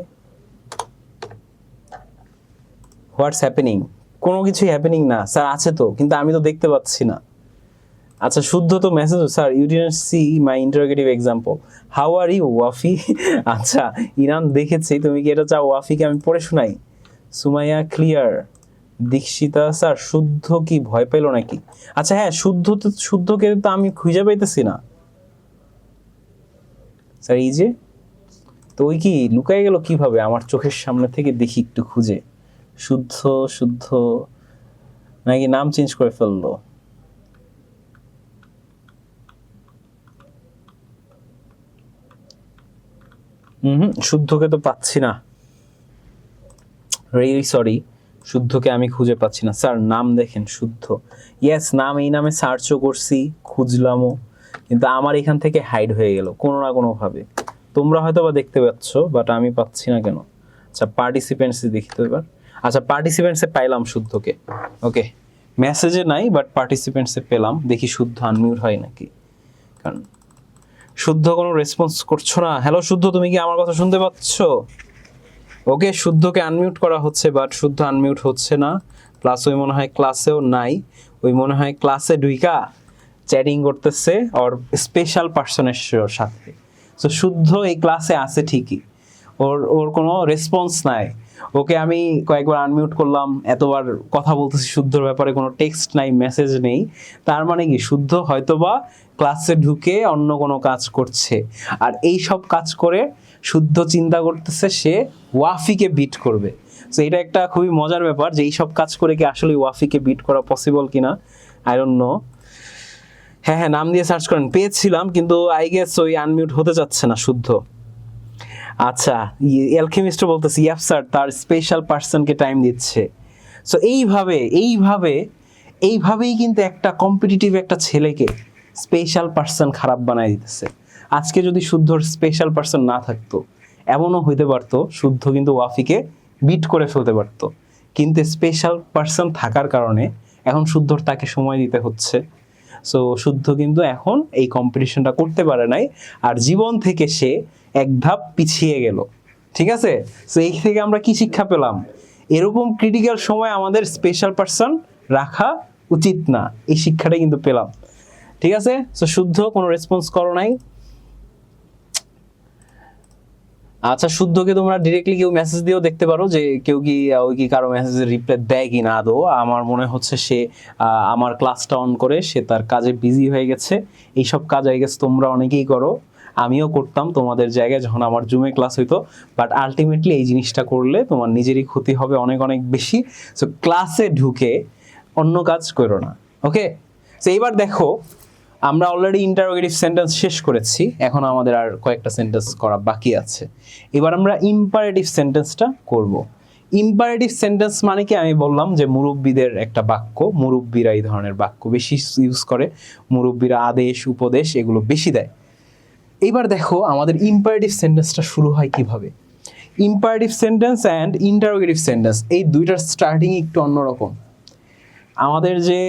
What's happening? কোনো কিছুই হ্যাপেনিং না স্যার, আছে তো, কিন্তু আমি তো দেখতে পাচ্ছি না। আচ্ছা শুদ্ধ তো message, sir you didn't see my interrogative example, how are you Wafi? আচ্ছা ইরান দেখেছি, তুমি কি এটা চাও ওয়াফিকে আমি পড়ে শোনাই? সুমাইয়া ক্লিয়ার, দীক্ষিতা স্যার শুদ্ধ কি ভয় পেল নাকি? আচ্ছা হ্যাঁ, শুদ্ধকে তো আমি খুঁজে পাইতেছি না স্যার। এই যে, তো ওই কি লুকাই গেল কিভাবে আমার চোখের সামনে থেকে, দেখি একটু খুঁজে। শুদ্ধ শুদ্ধ নাকি নাম চেঞ্জ করে ফেললো? শুদ্ধকে তো পাচ্ছি না, রিয়েলি সরি, শুদ্ধকে আমি খুঁজে পাচ্ছি না স্যার। নাম দেখেন শুদ্ধ, ইয়েস নাম, এই নামে সার্চও করছি, খুঁজলামও, কিন্তু আমার এখান থেকে হাইড হয়ে গেল কোনো না কোনো ভাবে। তোমরা হয়তো বা দেখতে পাচ্ছ, বাট আমি পাচ্ছি না কেন? আচ্ছা পার্টিসিপেন্টসে দেখি তো এবার। আচ্ছা পার্টিসিপেন্টসে পাইলাম শুদ্ধকে, ওকে। মেসেজে নাই, বাট পার্টিসিপেন্টসে পেলাম, দেখি শুদ্ধ আনমিউট হয় নাকি, কারণ শুদ্ধ কোনো রেসপন্স করছো না। হ্যালো শুদ্ধ, তুমি কি আমার কথা শুনতে পাচ্ছ? ওকে, শুদ্ধকে আনমিউট করা হচ্ছে, বাট শুদ্ধ আনমিউট হচ্ছে না। প্লাস ওই মনে হয় ক্লাসেও নাই, ওই মনে হয় ক্লাসে ঢুইকা চ্যাটিং করতেছে ওর স্পেশাল পার্সনের সাথে। সো শুদ্ধ এই ক্লাসে আছে ঠিকই, ওর ওর কোনো রেসপন্স নাই। ওকে আমি কয়েকবার আনমিউট করলাম, এতবার কথা বলতেছি শুদ্ধর ব্যাপারে, কোনো টেক্সট নাই, মেসেজ নেই। তার মানে কি শুদ্ধ হয়তোবা ক্লাসে ঢুকে অন্য কোনো কাজ করছে। আর এই সব কাজ করে শুদ্ধ চিন্তা করতেছে সে ওয়াফিকে বিট করবে। সো এটা একটা খুবই মজার ব্যাপার যে এই সব কাজ করে কি আসলে ওয়াফিকে বিট করা পসিবল কিনা, আই ডোন্ট নো। হ্যাঁ হ্যাঁ, নাম দিয়ে সার্চ করেন, পেয়েছিলাম, কিন্তু আই গেস ওই আনমিউট হতে যাচ্ছে না শুদ্ধ। আচ্ছা অ্যালকেমিস্ট বলতেছি ইয়াপ স্যার তার স্পেশাল পার্সনকে টাইম দিচ্ছে। সো এইভাবেই কিন্তু একটা কম্পিটিটিভ একটা ছেলেকে স্পেশাল পার্সন খারাপ বানায় দিতেছে। আজকে যদি শুদ্ধর স্পেশাল পার্সন না থাকতো, এমনও হইতে পারতো শুদ্ধ কিন্তু ওয়াফিকে বিট করে ফেলতে পারতো, কিন্তু স্পেশাল পার্সন থাকার কারণে এখন শুদ্ধর তাকে সময় দিতে হচ্ছে। সো শুদ্ধ কিন্তু এখন এই কম্পিটিশনটা করতে পারে নাই, আর জীবন থেকে সে এক ধাপ পিছিয়ে গেল, ঠিক আছে। সো এই থেকে আমরা কি শিক্ষা পেলাম? এরকম ক্রিটিক্যাল সময় আমাদের স্পেশাল পার্সন রাখা উচিত না, এই শিক্ষাটা কিন্তু পেলাম। ঠিক আছে, তো শুদ্ধ কোনো রেসপন্স করো নাই। আচ্ছা, শুদ্ধকে তোমরা ডিরেক্টলি কেউ মেসেজ দিয়েও দেখতে পারো যে কেউ কি ওই কি কারো মেসেজের রিপ্লাই দেয় কি না আদৌ। আমার মনে হচ্ছে সে আমার ক্লাসটা অন করে সে তার কাজে বিজি হয়ে গেছে। এইসব কাজ আই গেস তোমরা অনেকেই করো, আমিও করতাম তোমাদের জায়গায় যখন আমার জুমে ক্লাস হইতো। বাট আলটিমেটলি এই জিনিসটা করলে তোমার নিজেরই ক্ষতি হবে অনেক অনেক বেশি। সো ক্লাসে ঢুকে অন্য কাজ করো না, ওকে। সো এইবার দেখো, আমরা অলরেডি ইন্টারোগেটিভ সেন্টেন্স শেষ করেছি, এখন আমাদের আর কয়েকটা সেন্টেন্স করা বাকি আছে। এবার আমরা ইম্পারেটিভ সেন্টেন্সটা করব। ইম্পারেটিভ সেন্টেন্স মানে কি, আমি বললাম যে মুরব্বীদের একটা বাক্য, মুরব্বীরা এই ধরনের বাক্য বেশি ইউজ করে, মুরব্বীরা আদেশ উপদেশ এগুলো বেশি দেয়। এইবার দেখো আমাদের ইম্পারেটিভ সেন্টেন্সটা শুরু হয় কিভাবে। Imperative sentence and interrogative sentence এই দুইটার স্টার্টিং একটু অন্যরকম। আমাদের যে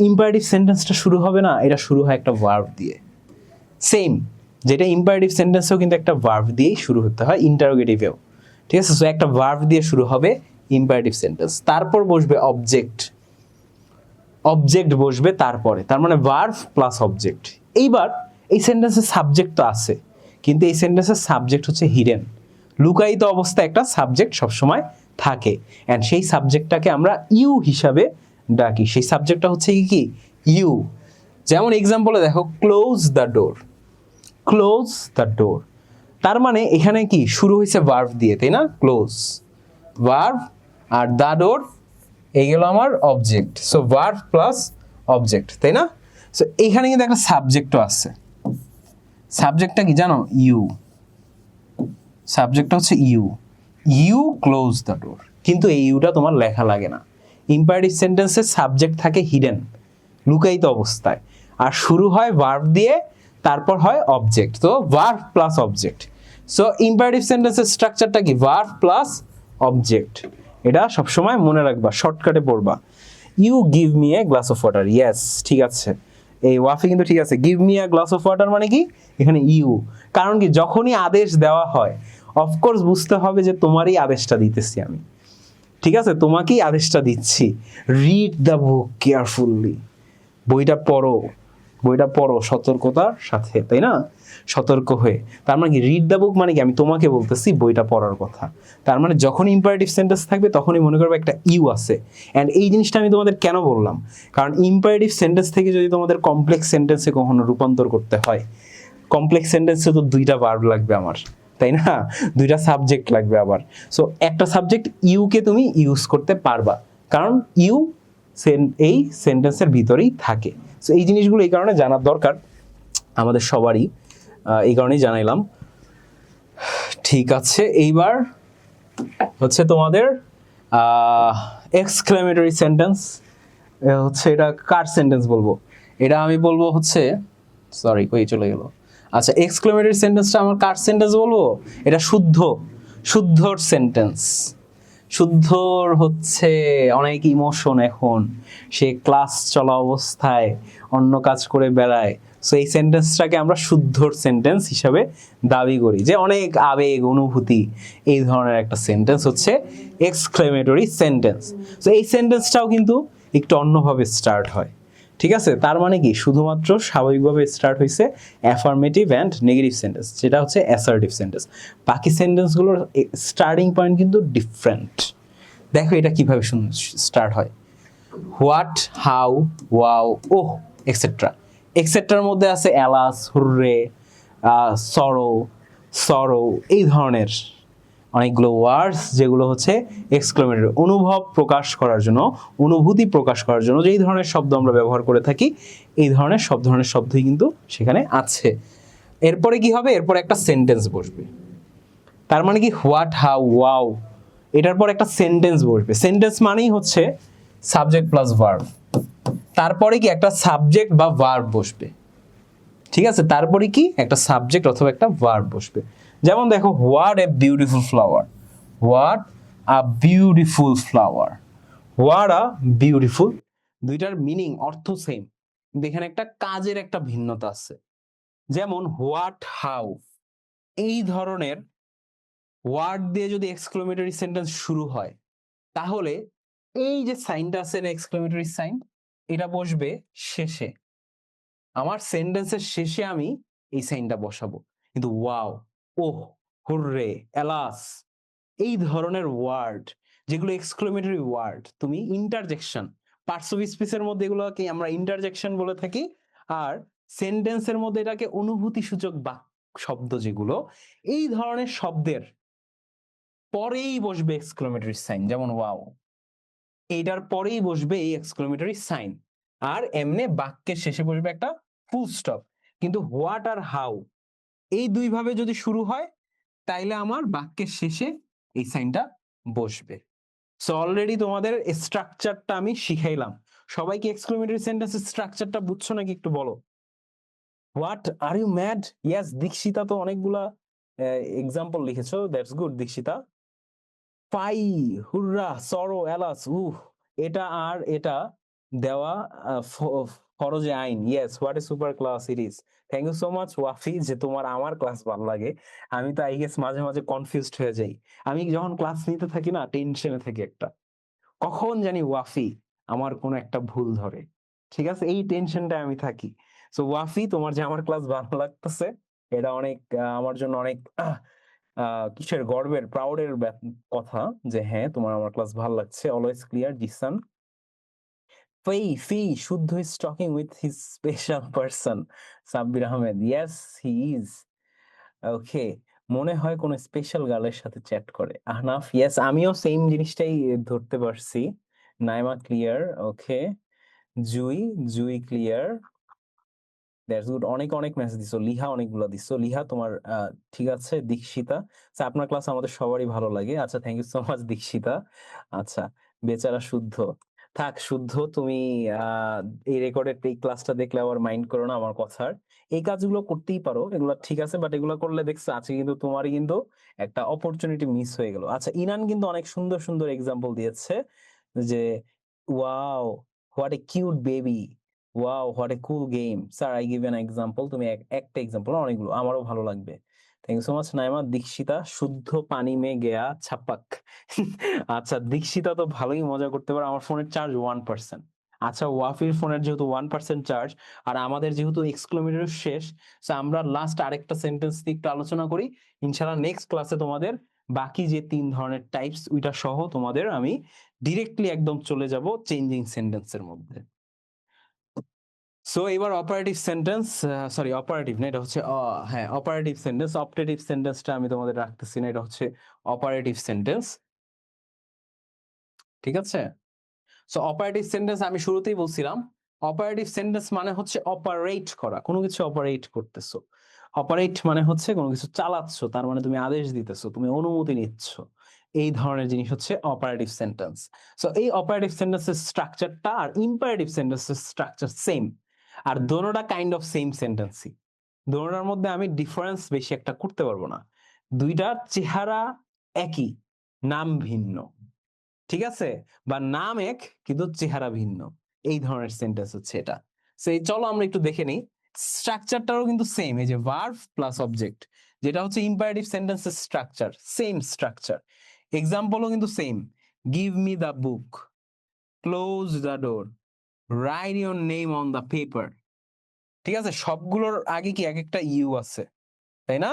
ইম্পারেটিভ সেন্টেন্সটা শুরু হবে না, এটা শুরু হয় একটা ভার্ব দিয়ে। সেম যেটা ইম্পারেটিভ সেন্টেন্সেও কিন্তু একটা ভার্ব দিয়েই শুরু হতে হয়, ইন্টারোগেটিভেও। ঠিক আছে, সো একটা ভার্ব দিয়ে শুরু হবে ইম্পারেটিভ সেন্টেন্স, তারপর বসবে অবজেক্ট, অবজেক্ট বসবে তারপরে, তার মানে ভার্ব প্লাস অবজেক্ট। এইবার এই সেন্টেন্সের সাবজেক্ট তো আছে, কিন্তু এই সেন্টেন্সের সাবজেক্ট হচ্ছে হিডেন, লুকায়িত অবস্থায় একটা সাবজেক্ট সবসময় থাকে, অ্যান্ড সেই সাবজেক্টটাকে আমরা ইউ হিসাবে ডাকি। সেই সাবজেক্টটা হচ্ছে কি ইউ। যেমন এক্সাম্পলে দেখো, close the door, close the ডোর, তার মানে এখানে কি শুরু হয়েছে ভার্ব দিয়ে, তাই না? Close verb, are the door এইগুলো আমার object, so verb plus object, তাই না? সো এখানে কিন্তু একটা সাবজেক্টও আছে, সাবজেক্টটা কি জানো? ইউ। সাবজেক্টটা হচ্ছে you, you close the door, কিন্তু এই ইউটা তোমার লেখা লাগে না। ইম্পারেটিভ সেন্টেন্সে সাবজেক্ট থাকে হিডেন, লুকায়িত অবস্থায়, আর শুরু হয় ভার্ব দিয়ে, তারপর হয় অবজেক্ট, তো verb plus object. So imperative সেন্টেন্সের স্ট্রাকচারটা কি? Verb plus object. এটা সবসময় মনে রাখবা, শর্টকাটে পড়বা। You give me a glass of water, yes ঠিক আছে, এই ওয়াফে কিন্তু ঠিক আছে। Give me a glass of water মানে কি, এখানে ইউ, কারণ কি যখনই আদেশ দেওয়া হয় অফকোর্স বুঝতে হবে যে তোমারই আদেশটা দিতেছি আমি, ঠিক আছে, তোমাকেই আদেশটা দিচ্ছি। রিড দ্য বুক কেয়ারফুললি, বইটা পড়ো, বইটা পড়ো সতর্কতার সাথে, তাই না? সতর্ক হয়ে, তার মানে কি রিড দ্য বুক মানে কি আমি তোমাকে বলতেছি বইটা পড়ার কথা। তার মানে যখন ইম্পারেটিভ সেন্টেন্স থাকবে তখনই মনে করবে একটা ইউ আছে। অ্যান্ড এই জিনিসটা আমি তোমাদের কেন বললাম, কারণ ইম্পারেটিভ সেন্টেন্স থেকে যদি তোমাদের কমপ্লেক্স সেন্টেন্সে কখনো রূপান্তর করতে হয়, কমপ্লেক্স সেন্টেন্সে তো দুইটা ভার্ব লাগবে আমার, তাই না? দুইটা সাবজেক্ট লাগবে আবার। সো একটা সাবজেক্ট ইউকে তুমি ইউজ করতে পারবা, কারণ ইউ এই সেন্টেন্সের ভিতরেই থাকে। সো এই জিনিসগুলো এই কারণে জানার দরকার আমাদের সবারই, এই কারণেই জানাইলাম। ঠিক আছে, এইবার হচ্ছে তোমাদের এক্সক্লেমেটরি সেন্টেন্স। হচ্ছে এটা কার সেন্টেন্স বলবো, এটা আমি বলবো হচ্ছে, সরি কই চলে গেল। আচ্ছা, এক্সক্লেমেটরি সেন্টেন্সটা আমার কার সেন্টেন্স বলবো, এটা শুদ্ধ, শুদ্ধর সেন্টেন্স। শুদ্ধর হচ্ছে অনেক ইমোশন, এখন সে ক্লাস চলা অবস্থায় অন্য কাজ করে বেড়ায়, সো এই সেন্টেন্সটাকে আমরা শুদ্ধর সেন্টেন্স হিসাবে দাবি করি, যে অনেক আবেগ অনুভূতি, এই ধরনের একটা সেন্টেন্স হচ্ছে এক্সক্লেমেটরি সেন্টেন্স। সো এই সেন্টেন্সটাও কিন্তু একটু অন্যভাবে স্টার্ট হয়, ঠিক আছে? তার মানে কি শুধুমাত্র স্বাভাবিকভাবে স্টার্ট হয়েছে অ্যাফার্মেটিভ অ্যান্ড নেগেটিভ সেন্টেন্স, যেটা হচ্ছে অ্যাসার্টিভ সেন্টেন্স। বাকি সেন্টেন্সগুলোর স্টার্টিং পয়েন্ট কিন্তু ডিফারেন্ট। দেখো এটা কিভাবে স্টার্ট হয়, what, how, wow, oh, etcetera. এক্সেট্রার মধ্যে আছে অ্যালাস, হুররে, সরো, সরো, এই ধরনের অনেকগুলো ওয়ার্ডস যেগুলো হচ্ছে এক্সক্লেমেটরি, অনুভব প্রকাশ করার জন্য, অনুভূতি প্রকাশ করার জন্য যেই ধরনের শব্দ আমরা ব্যবহার করে থাকি, এই ধরনের সব ধরনের শব্দই কিন্তু সেখানে আছে। এরপরে কি হবে, এরপরে একটা সেন্টেন্স বসবে। তার মানে কি হোয়াট, হাউ, ওয়াও, এটার পর একটা সেন্টেন্স বসবে। সেন্টেন্স মানেই হচ্ছে সাবজেক্ট প্লাস ভার্ব, তারপরে কি একটা সাবজেক্ট বা ভার্ব বসবে, ঠিক আছে? তারপরে কি একটা সাবজেক্ট অথবা একটা ভার্ব বসবে। যেমন দেখো, what a beautiful flower, what a beautiful flower, what a beautiful, দুইটার মিনিং অর্থ সেম, কিন্তু এখানে একটা কাজের একটা ভিন্নতা আছে। যেমন হোয়াট, হাউ, এই ধরনের ওয়ার্ড দিয়ে যদি এক্সক্লেমেটরি সেন্টেন্স শুরু হয়, তাহলে এই যে সাইনটা আছে এক্সক্লেমেটরি সাইন, এটা বসবে শেষে। আমার সেন্টেন্সের শেষে আমি এই সাইনটা বসাবো। কিন্তু ওয়াও, ওহ, হুররে, এলাস, এই ধরনের ওয়ার্ড যেগুলো এক্সক্লেমেটরি ওয়ার্ড, তুমি ইন্টারজেকশন, পার্টস অফ স্পিচের মধ্যে এগুলোকে আমরা ইন্টারজেকশন বলে থাকি, আর সেন্টেন্সের মধ্যে এটাকে অনুভূতি সূচক বাক্য শব্দ, যেগুলো এই ধরনের শব্দের পরেই বসবে এক্সক্লেমেটরি সাইন, যেমন ওয়াও, এইটার পরেই বসবে এই এক্সক্লেমেটরি সাইন, আর এমনে বাক্যের শেষে বসবে একটা ফুল স্টপ। কিন্তু হোয়াট আর হাউ, এই দুই ভাবে যদি শুরু হয়, তাইলে আমার বাক্যের শেষে এই সাইনটা বসবে। সো অলরেডি তোমাদের স্ট্রাকচারটা আমি শিখাইলাম। সবাইকে এক্সক্লেমেটরি সেন্টেন্সের স্ট্রাকচারটা বুঝছো নাকি একটু বলো। What are you mad? Yes, Dikshita তো অনেকগুলা এক্সাম্পল লিখেছো, দ্যাটস গুড দীক্ষিতা। পাই, হুররা, সরো, এলাস, এটা আর এটা দেওয়া ফরজে আইন। Yes, what a super class it is. Thank you so much Wafi, যে তোমার আমার ক্লাস ভালো লাগে। আমি তো আই গেস মাঝে মাঝে কনফিউজড হয়ে যাই। আমি যখন ক্লাস নিতে থাকি না, টেনশনে থাকি একটা, কখন জানি ওয়াফি আমার কোনো একটা ভুল ধরে। ঠিক আছে, এই টেনশনটা আমি থাকি। সো ওয়াফি, তোমার যে আমার ক্লাস ভালো লাগতেছে, এটা অনেক আমার জন্য অনেক কিসের গর্বের, প্রাউডের কথা, যে হ্যাঁ তোমার আমার ক্লাস ভালো লাগছে। Always clear Zisan. ফি শুদ্ধ is talking with his special person Sabbir Ahmed. Yes, he is. Okay, মনে হয় কোন স্পেশাল গার্লের সাথে চ্যাট করে। আহনাফ, ইয়েস, আমিও সেম জিনিসটাই ধরতে পারছি। Naima clear, okay. Jui, Jui clear, that's good. অনেক অনেক মেসেজ দিছো। লিহা অনেকগুলো দিছো। লিহা তোমার ঠিক আছে। দীক্ষিতা, আচ্ছা, আপনার ক্লাস আমাদের সবারই ভালো লাগে। আচ্ছা, thank you so much Dikshita. আচ্ছা, বেচারা শুদ্ধ, থাক শুদ্ধ, তুমি আহ এই রেকর্ডের এই ক্লাসটা দেখলে আবার মাইন্ড করো না আমার কথার। এই কাজগুলো করতেই পারো, এগুলো ঠিক আছে, বাট এগুলো করলে দেখছো আছে কিন্তু তোমারই কিন্তু একটা অপরচুনিটি মিস হয়ে গেল। আচ্ছা, ইনান কিন্তু অনেক সুন্দর সুন্দর এক্সাম্পল দিয়েছে, যে wow, what a cute baby, wow, what a cool game. Sir, I give an example. তুমি একটা এক্সাম্পল, অনেকগুলো, আমারও ভালো লাগবে। Thank you so much Naima. Dikshita, Shuddho পানি মে গেয়া ছাপাক। আচ্ছা, দীক্ষিতা তো ভালোই মজা করতে পারে। আমার ফোনের চার্জ 1%। আচ্ছা, ওয়াফির ফোনের যেহেতু 1% চার্জ, আর আমাদের যেহেতু এক্সক্লোমিটার শেষ, তো আমরা লাস্ট আরেকটা সেন্টেন্স নিয়ে একটু আলোচনা করি। ইনশাআল্লাহ নেক্সট ক্লাসে তোমাদের বাকি যে 3 ধরনের টাইপস, ওইটা সহ তোমাদের আমি ডিরেক্টলি একদম চলে যাব চেঞ্জিং সেন্টেন্সের মধ্যে। সো এবার অপারেটিভ সেন্টেন্স, সরি অপারেটিভ না, এটা হচ্ছে হ্যাঁ অপারেটিভ সেন্টেন্স। অপটেটিভ সেন্টেন্সটা আমি তোমাদের রাখতেছি না, এটা হচ্ছে অপারেটিভ সেন্টেন্স। ঠিক আছে, সো অপারেটিভ সেন্টেন্স আমি শুরুতেই বলছিলাম, অপারেটিভ সেন্টেন্স মানে হচ্ছে অপারেট করা, কোনো কিছু অপারেট করতেছো। অপারেট মানে হচ্ছে কোনো কিছু চালাচ্ছ, তার মানে তুমি আদেশ দিতেছো, তুমি অনুমতি নিচ্ছ, এই ধরনের জিনিস হচ্ছে অপারেটিভ সেন্টেন্স। সো এই অপারেটিভ সেন্টেন্সের স্ট্রাকচারটা আর ইম্পারেটিভ সেন্টেন্সের স্ট্রাকচার সেম, আর দোনোটা কাইন্ড অফ সেম সেন্টেন্সই। দোনোটার মধ্যে আমি ডিফারেন্স বেশি একটা করতে পারবো না। দুইটার চেহারা একই, নাম ভিন্ন। ঠিক আছে, বা নাম এক কিন্তু চেহারা ভিন্ন, এই ধরনের সেন্টেন্স হচ্ছে এটা। সেই চলো আমরা একটু দেখে নিই। স্ট্রাকচারটাও কিন্তু সেম, এই যে ভার্ব প্লাস অবজেক্ট, যেটা হচ্ছে ইম্পারেটিভ সেন্টেন্সের স্ট্রাকচার, সেম স্ট্রাকচার। এক্সাম্পলও কিন্তু same. Give me the book, close the door, write your name on the paper. ঠিক আছে, সবগুলোর আগে কি এক একটা ইউ আছে, তাই না?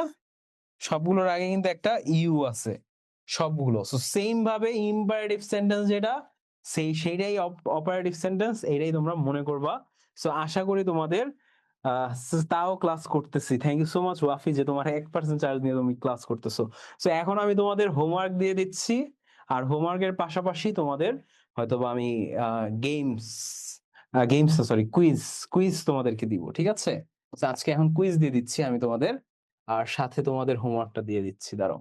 সবগুলোর আগে কিন্তু একটা ইউ আছে, সবগুলো। সো সেম ভাবে ইম্পারেটিভ সেন্টেন্স যেটা, সেইটাই অপারেটিভ সেন্টেন্স, এটাই তোমরা মনে করবা। সো আশা করি তোমাদের তাও ক্লাস করতেছি। Thank you so much Wafi, যে তোমার 1% চার্জ নিয়ে তুমি ক্লাস করতেছো। সো এখন আমি তোমাদের হোমওয়ার্ক দিয়ে দিচ্ছি, আর হোমওয়ার্কের পাশাপাশি তোমাদের হয়তোবা আমি games games sorry quiz quiz তোমাদেরকে দিব। ঠিক আছে, তো আজকে এখন কুইজ দিয়ে দিচ্ছি আমি তোমাদের, আর সাথে তোমাদের হোমওয়ার্কটা দিয়ে দিচ্ছি। দাঁড়াও।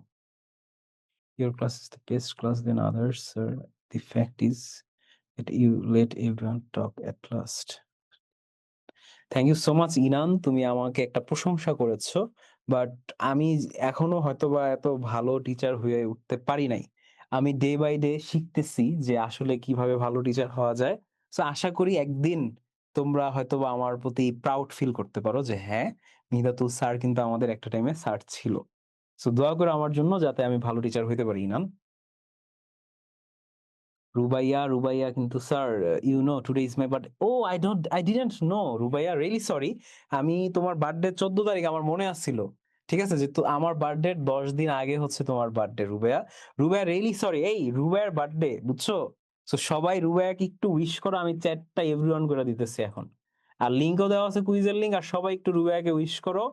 Your class is the best class than others, sir. The fact is that you let everyone talk at last. Thank you so much Inan, তুমি আমাকে একটা প্রশংসা করেছো, বাট আমি এখনো হয়তোবা এত ভালো টিচার হয়ে উঠতে পারি নাই। আমি ডে বাই ডে শিখতেছি যে আসলে কিভাবে ভালো টিচার হওয়া যায়। সো আশা করি একদিন তোমরা হয়তোবা আমার প্রতি প্রাউড ফিল করতে পারো, যে হ্যাঁ, মিহিদাতুল স্যার কিন্তু আমাদের একটা টাইমে স্যার ছিল। সো দোয়া করো আমার জন্য, যাতে আমি ভালো টিচার হইতে পারি ইনান। রুবাইয়া, রুবাইয়া কিন্তু sir, you know today is my birthday. Oh I didn't know Rubaiya, really sorry. আমি তোমার বার্থডে 14 তারিখ আমার মনে আসছিল। ঠিক আছে, যে তো আমার বার্থডে 10 দিন আগে হচ্ছে তোমার birthday Rubaiya. Rubaiya really sorry, এই রুবাইয়ার বার্থডে বুঝছো? তো সবাই রুবাইয়াকে একটু উইশ করো, আমি চ্যাটটা এভরিওয়ান করে দিতেছি এখন। আর লিঙ্কও দেওয়া আছে, কুইজের লিঙ্ক, আর সবাই একটু রুবাইয়াকে উইশ করো।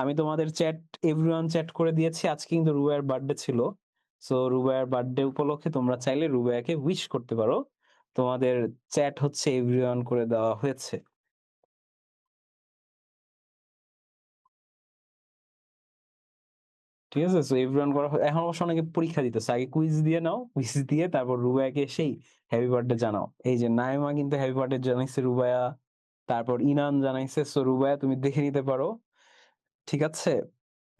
আমি তোমাদের চ্যাট এভরিওয়ান চ্যাট করে দিয়েছি, আজকে কিন্তু রুবাইয়ার বার্থডে ছিল। সো রুবাইয়ার বার্থডে উপলক্ষে তোমরা চাইলে রুবাইয়াকে উইশ করতে পারো। তোমাদের চ্যাট হচ্ছে এভরিওয়ান করে দেওয়া হয়েছে। ঠিক আছে, সো এভরিওয়ান করা এখন অবশ্য অনেকে পরীক্ষা দিতেছে, আগে কুইজ দিয়ে নাও, কুইজ দিয়ে তারপর রুবাইয়াকে সেই হ্যাপি বার্থডে জানাও। এই যে নাইমা কিন্তু হ্যাপি বার্থডে জানাইছে রুবাইয়া, তারপর ইনান জানাইছে। সো রুবাইয়া তুমি দেখে নিতে পারো। ঠিক আছে,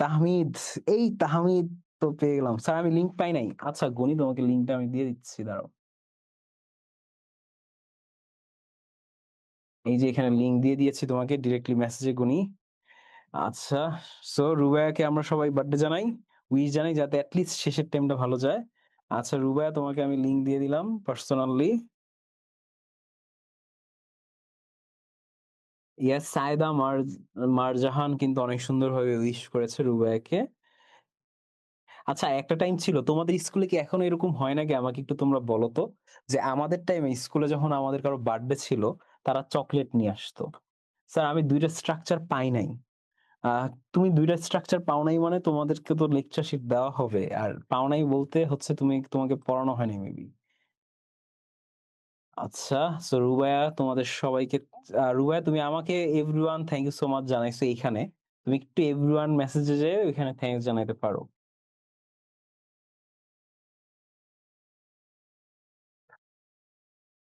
তাহমিদ, এই তাহমিদ তো পেয়ে গেলাম স্যার, আমি লিঙ্ক পাই নাই। আচ্ছা গণি, তোমাকে লিঙ্কটা আমি দিয়ে দিচ্ছি, দাঁড়াও। এই যে এখানে লিঙ্ক দিয়ে দিয়েছি তোমাকে ডিরেক্টলি মেসেজে গুনি। আচ্ছা, সো রুবায়াকে আমরা সবাই বার্থডে জানাই, উইশ জানাই, যাতে অ্যাটলিস্ট শেষের টাইমটা ভালো যায়। আচ্ছা রুবায়া, তোমাকে আমি লিঙ্ক দিয়ে দিলাম পার্সোনালি। ইয়াস, সায়দা মারজাহান কিন্তু অনেক সুন্দরভাবে উইশ করেছে রুবায়াকে। আচ্ছা, একটা টাইম ছিল তোমাদের স্কুলে, কি এখনো এরকম হয় নাকি? আমাকে একটু তোমরা বলো তো, যে আমাদের টাইমে স্কুলে যখন আমাদের কারো বার্থডে ছিল, তারা চকলেট নিয়ে আসতো। স্যার আমি দুইটা স্ট্রাকচার পাই নাই। আহ তুমি দুইটা স্ট্রাকচার পাও নাই মানে তোমাদেরকে তো লেকচার শিট দেওয়া হবে, আর পাও নাই বলতে হচ্ছে তোমাকে পড়ানো হয়নি মেবি। আচ্ছা, সো রুবায়া তোমাদের সবাইকে, রুবায়া তুমি আমাকে everyone thank you so much জানাইছো এইখানে। তুমি একটু এভরিওয়ান মেসেজে যে ওইখানে থ্যাঙ্কস জানাইতে পারো।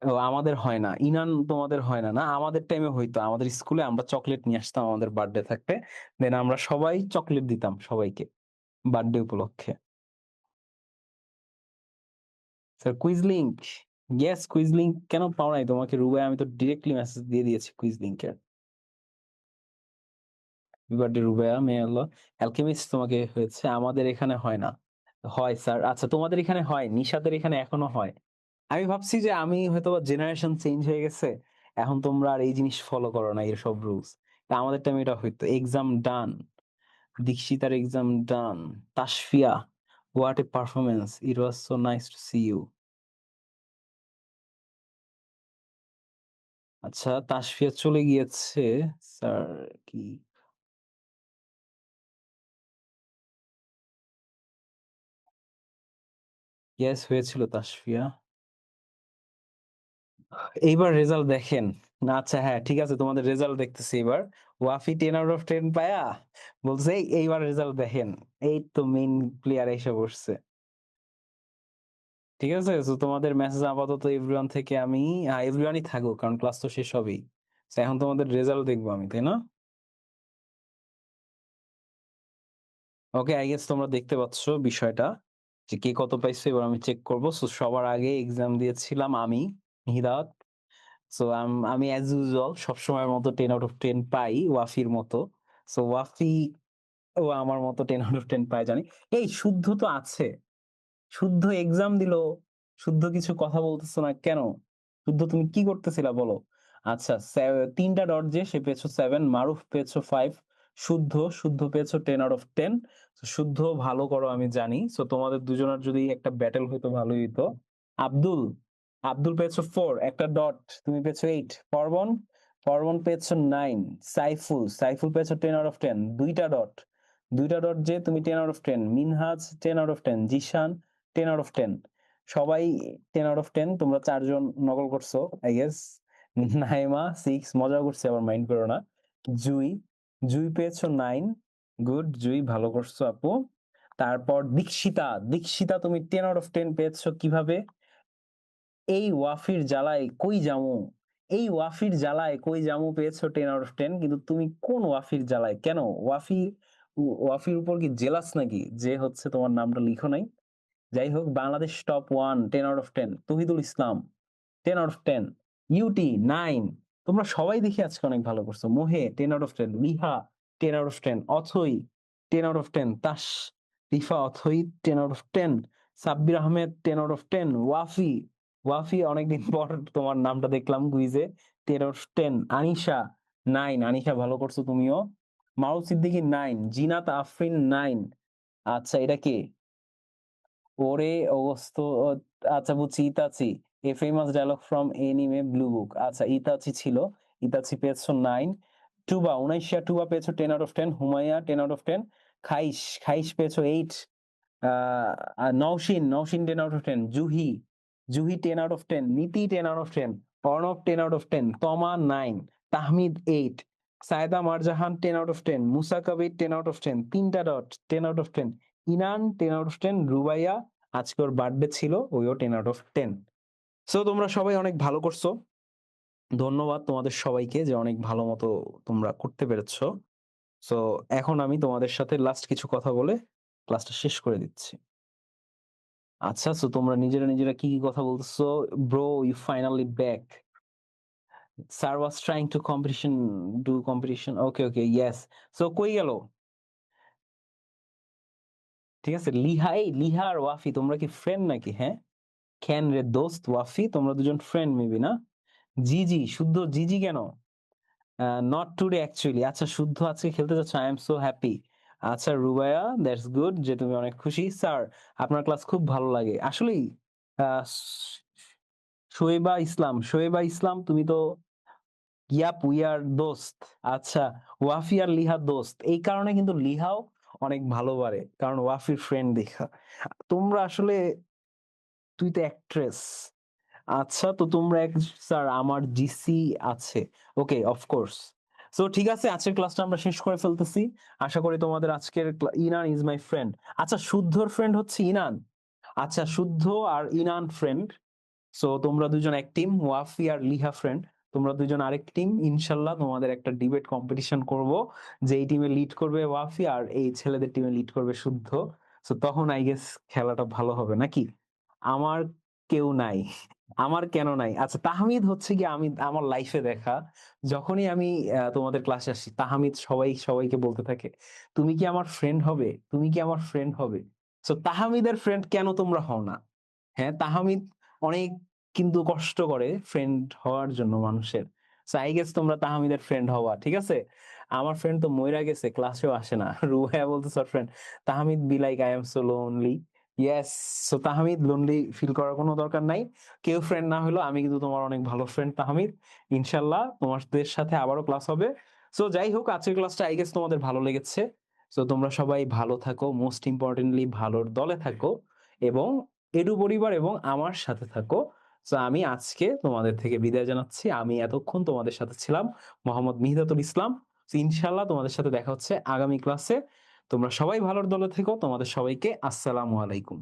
ও আমাদের হয় না ইনান, তোমাদের হয় না? না, আমাদের টাইমে হইতো, আমাদের স্কুলে আমরা চকলেট নিয়ে আসতাম আমাদের বার্থডে থাকতে, দেন আমরা সবাই চকলেট দিতাম সবাইকে বার্থডে উপলক্ষে। Sir quiz link, yes quiz link কেন পাও নাই তোমাকে রুবাই? আমি তো ডিরেক্টলি মেসেজ দিয়ে দিয়েছি কুইজ লিংকের। বার্থডে রুবাইয়া, মে আল্লাহ। অ্যালকেমিস্ট তোমাকে হয়েছে, আমাদের এখানে হয় না। হয় স্যার, আচ্ছা তোমাদের এখানে হয়, নিশাতের এখানে এখনো হয়। আমি ভাবছি যে আমি হয়তো জেনারেশন চেঞ্জ হয়ে গেছে, এখন তোমরা আর এই জিনিস ফলো করো না, এসব রুলস। তা আমাদের টাইমে এটা হইতো। এক্সাম ডান, দীক্ষিতার exam done. Tasfia, what a performance, it was so nice to see you. আচ্ছা, তাসফিয়া চলে গিয়েছে স্যার। কি, ইয়েস হয়েছিল তাসফিয়া। এইবার রেজাল্ট দেখেন না? আচ্ছা হ্যাঁ ঠিক আছে, তোমাদের রেজাল্ট দেখতেছি এবার। ওয়াফি 10 আউট অফ 10 পায়া বলছে এইবার রেজাল্ট দেখেন। এই তো মেইন প্লেয়ার এসে বসছে। ঠিক আছে, তো তোমাদের মেসেজ আপাতত এভরিওয়ান থেকে আমি, এভরিওয়ানই থাকুক কারণ ক্লাস তো শেষ হবেই। তো এখন তোমাদের রেজাল্ট দেখবো আমি, তাই না? ওকে, আই গেস তোমরা দেখতে পাচ্ছ বিষয়টা, যে কে কত পাইছে। এবার আমি চেক করবো। সো সবার আগে এক্সাম দিয়েছিলাম আমি, হিদাত। সো আমি অ্যাজ ইউজুয়াল সবসময়ের মতো 10 আউট অফ 10 পাই, ওয়াফির মতো। সো ওয়াফি ও আমার মতো 10 আউট অফ 10 পায় জানি। এই শুদ্ধ তো আছে, শুদ্ধ এক্সাম দিল, শুদ্ধ কিছু কথা বলতেছো না কেন? শুদ্ধ তুমি কি করতেছিলা বলো? আচ্ছা, তিনটা ডট যে সে পেয়েছো 7, মারুফ পেয়েছো 5, শুদ্ধ, শুদ্ধ পেয়েছো 10 আউট অফ 10। শুদ্ধ ভালো করো আমি জানি, সো তোমাদের দুজনের যদি একটা ব্যাটেল হইতো ভালোই হইতো। আব্দুল, আব্দুল পেয়েছো 4, একটা ডট। তুমি পেয়েছো 8। পরবন, পরবন পেয়েছো 9। সাইফুল, সাইফুল পেয়েছো 10 আউট অফ 10, দুইটা ডট। দুইটা ডট যে তুমি 10 out of 10। Minhaj 10 out of 10, Zishan 10 out of 10। সবাই 10 আউট অফ 10। তোমরা চারজন নকল করছো আই গেস। নাইমা 6, মজা করছে আবার, মাইন্ড করো না। জুই, জুই পেয়েছো 9। গুড জুই, ভালো করছো আপু। তারপর দীক্ষিতা, দীক্ষিতা তুমি 10 আউট অফ 10 পেয়েছো কিভাবে? এই ওয়াফির জ্বালায় কই জামু, এই ওয়াফির জ্বালায় কই জামু পেয়েছো 10 আউট অফ 10। কিন্তু তুমি কোন ওয়াফির জ্বালায় কেন? ওয়াফি, ওয়াফির উপর কি জেলাস নাকি যে হচ্ছে তোমার নামটা লিখো নাই? যাই হোক, Bangladesh top 1, 10 out of 10। Tohidul Islam 10 out of 10। ইউটি 9। তোমরা সবাই দেখি আজকে অনেক ভালো করছো। মোহে 10 out of 10, Liha 10 out of 10, Othoi 10 out of 10, তাস, Rifa Othoi 10 out of 10, Sabbir Ahmed 10 out of 10, Wafi Wafi অনেকদিন পর তোমার নামটা দেখলাম কুইজে। 10/10। আনিশা 9। আনিশা ভালো করছো তুমিও। মারুফ সিদ্দিকী 9। জিনাত আফরিন 9। আচ্ছা এটা কে? ওরে অগস্ত। আচ্ছা বুঝছি, Itachi. A famous dialogue from anime blue book. আচ্ছা ইতাচি ছিল। ইতাচি পেয়েছো 9। টুবা 19। টুবা পেয়েছো 10/10। হুমাইয়া 10/10। খাইশ খাইশ পেয়েছো 8। নওশিন নওশিন 10/10। জুহি জুহি 10/10। নীতি 10/10। অর্ণব 10/10। তমা 9। তাহমিদ 8। সায়দা মারজাহান 10/10। মুসা কবির 10/10। তিনটা ডট 10/10। ইনান 10/10। রুবাইয়া আজকে ওর বার্থডে ছিল, ওইও 10/10। সো তোমরা সবাই অনেক ভালো করছো। ধন্যবাদ তোমাদের সবাইকে যে অনেক ভালো মতো তোমরা করতে পেরেছো। সো এখন আমি তোমাদের সাথে লাস্ট কিছু কথা বলে ক্লাসটা শেষ করে দিচ্ছি। আচ্ছা, সো তোমরা নিজেরা নিজেরা কি কি কথা বলতেছো? Bro you finally back. Sir was trying to competition do competition. Okay okay yes. So কই গেল? ঠিক আছে, লিহা। এই লিহা আর ওয়াফি তোমরা কি ফ্রেন্ড নাকি? হ্যাঁ, কেন রে দোস্ত ওয়াফি, তোমরা দুজন ফ্রেন্ড মেবি না? জিজি শুদ্ধ, জিজি কেন? Not today actually. আচ্ছা শুদ্ধ আজকে খেলতে যাচ্ছ, আই এম সো হ্যাপি। আচ্ছা রুবায়া, দ্যাটস গুড যে তুমি অনেক খুশি। স্যার আপনার ক্লাস খুব ভালো লাগে আসলেই। আহ, শোয়েবা ইসলাম, শোয়েবা ইসলাম তুমি তো, ইয়াপ উই আর দোস্ত। আচ্ছা, ওয়াফি আর লিহা দোস্ত, এই কারণে কিন্তু লিহাও অনেক ভালো পারে, কারণ ওয়াফির ফ্রেন্ড দেখা। তোমরা আসলে, তুই তো অ্যাক্ট্রেস। আচ্ছা তো তোমরা এক, স্যার আমার জিসি আছে। ওকে অফকোর্স। সো ঠিক আছে, আজকের ক্লাসটা আমরা শেষ করে ফেলতেছি। আশা করি তোমাদের আজকের ইনান ইজ মাই ফ্রেন্ড। আচ্ছা শুদ্ধর ফ্রেন্ড হচ্ছে ইনান। আচ্ছা শুদ্ধ আর ইনান ফ্রেন্ড। সো তোমরা দুজন এক টিম, ওয়াফি আর লিহা ফ্রেন্ড। তোমরা দুজন আরেক টিম। ইনশাল্লাহ তোমাদের একটা ডিবেট কম্পিটিশন করব, যে এই টিমে লিড করবে ওয়াফি আর এই ছেলেদের টিমে লিড করবে শুদ্ধ। সো তখন আই গেস খেলাটা ভালো হবে নাকি? আমার কেউ নাই। আমার কেন নাই? আচ্ছা তাহমিদ হচ্ছে কি, আমি আমার লাইফে দেখা, যখনই আমি তোমাদের ক্লাসে আসি, তাহমিদ সবাই সবাইকে বলতে থাকে, তুমি কি আমার ফ্রেন্ড হবে, তুমি কি আমার ফ্রেন্ড হবে? সো তাহমিদের ফ্রেন্ড কেন তোমরা হও না? হ্যাঁ, তাহমিদ অনেক কিন্তু কষ্ট করে ফ্রেন্ড হওয়ার জন্য মানুষের। সো আই গেস তোমরা তাহমিদের ফ্রেন্ড হওয়া, ঠিক আছে? আমার ফ্রেন্ড তো মইরা গেছে, ক্লাসেও আসে না। রুহায়া বলতেছে friend, Tahmid be like I am so lonely. Yes. So Tahmid lonely feel করার কোনো দরকার নাই। কেউ ফ্রেন্ড না হলো, আমি কিন্তু তোমার অনেক ভালো ফ্রেন্ড তাহমিদ। ইনশাল্লাহ তোমাদের সাথে আবারও ক্লাস হবে। সো যাই হোক, আজকের ক্লাসটা আই গেস তোমাদের ভালো লেগেছে। সো তোমরা সবাই ভালো থাকো, মোস্ট ইম্পর্টেন্টলি ভালোর দলে থাকো, এবং এডু পরিবার এবং আমার সাথে থাকো। তো আমি আজকে তোমাদের থেকে বিদায় জানাচ্ছি। আমি এতক্ষণ তোমাদের সাথে ছিলাম মোহাম্মদ মিহিদাতুল ইসলাম। তো ইনশাল্লাহ তোমাদের সাথে দেখা হচ্ছে আগামী ক্লাসে। তোমরা সবাই ভালোর দলে থেকো। তোমাদের সবাইকে আসসালামু আলাইকুম।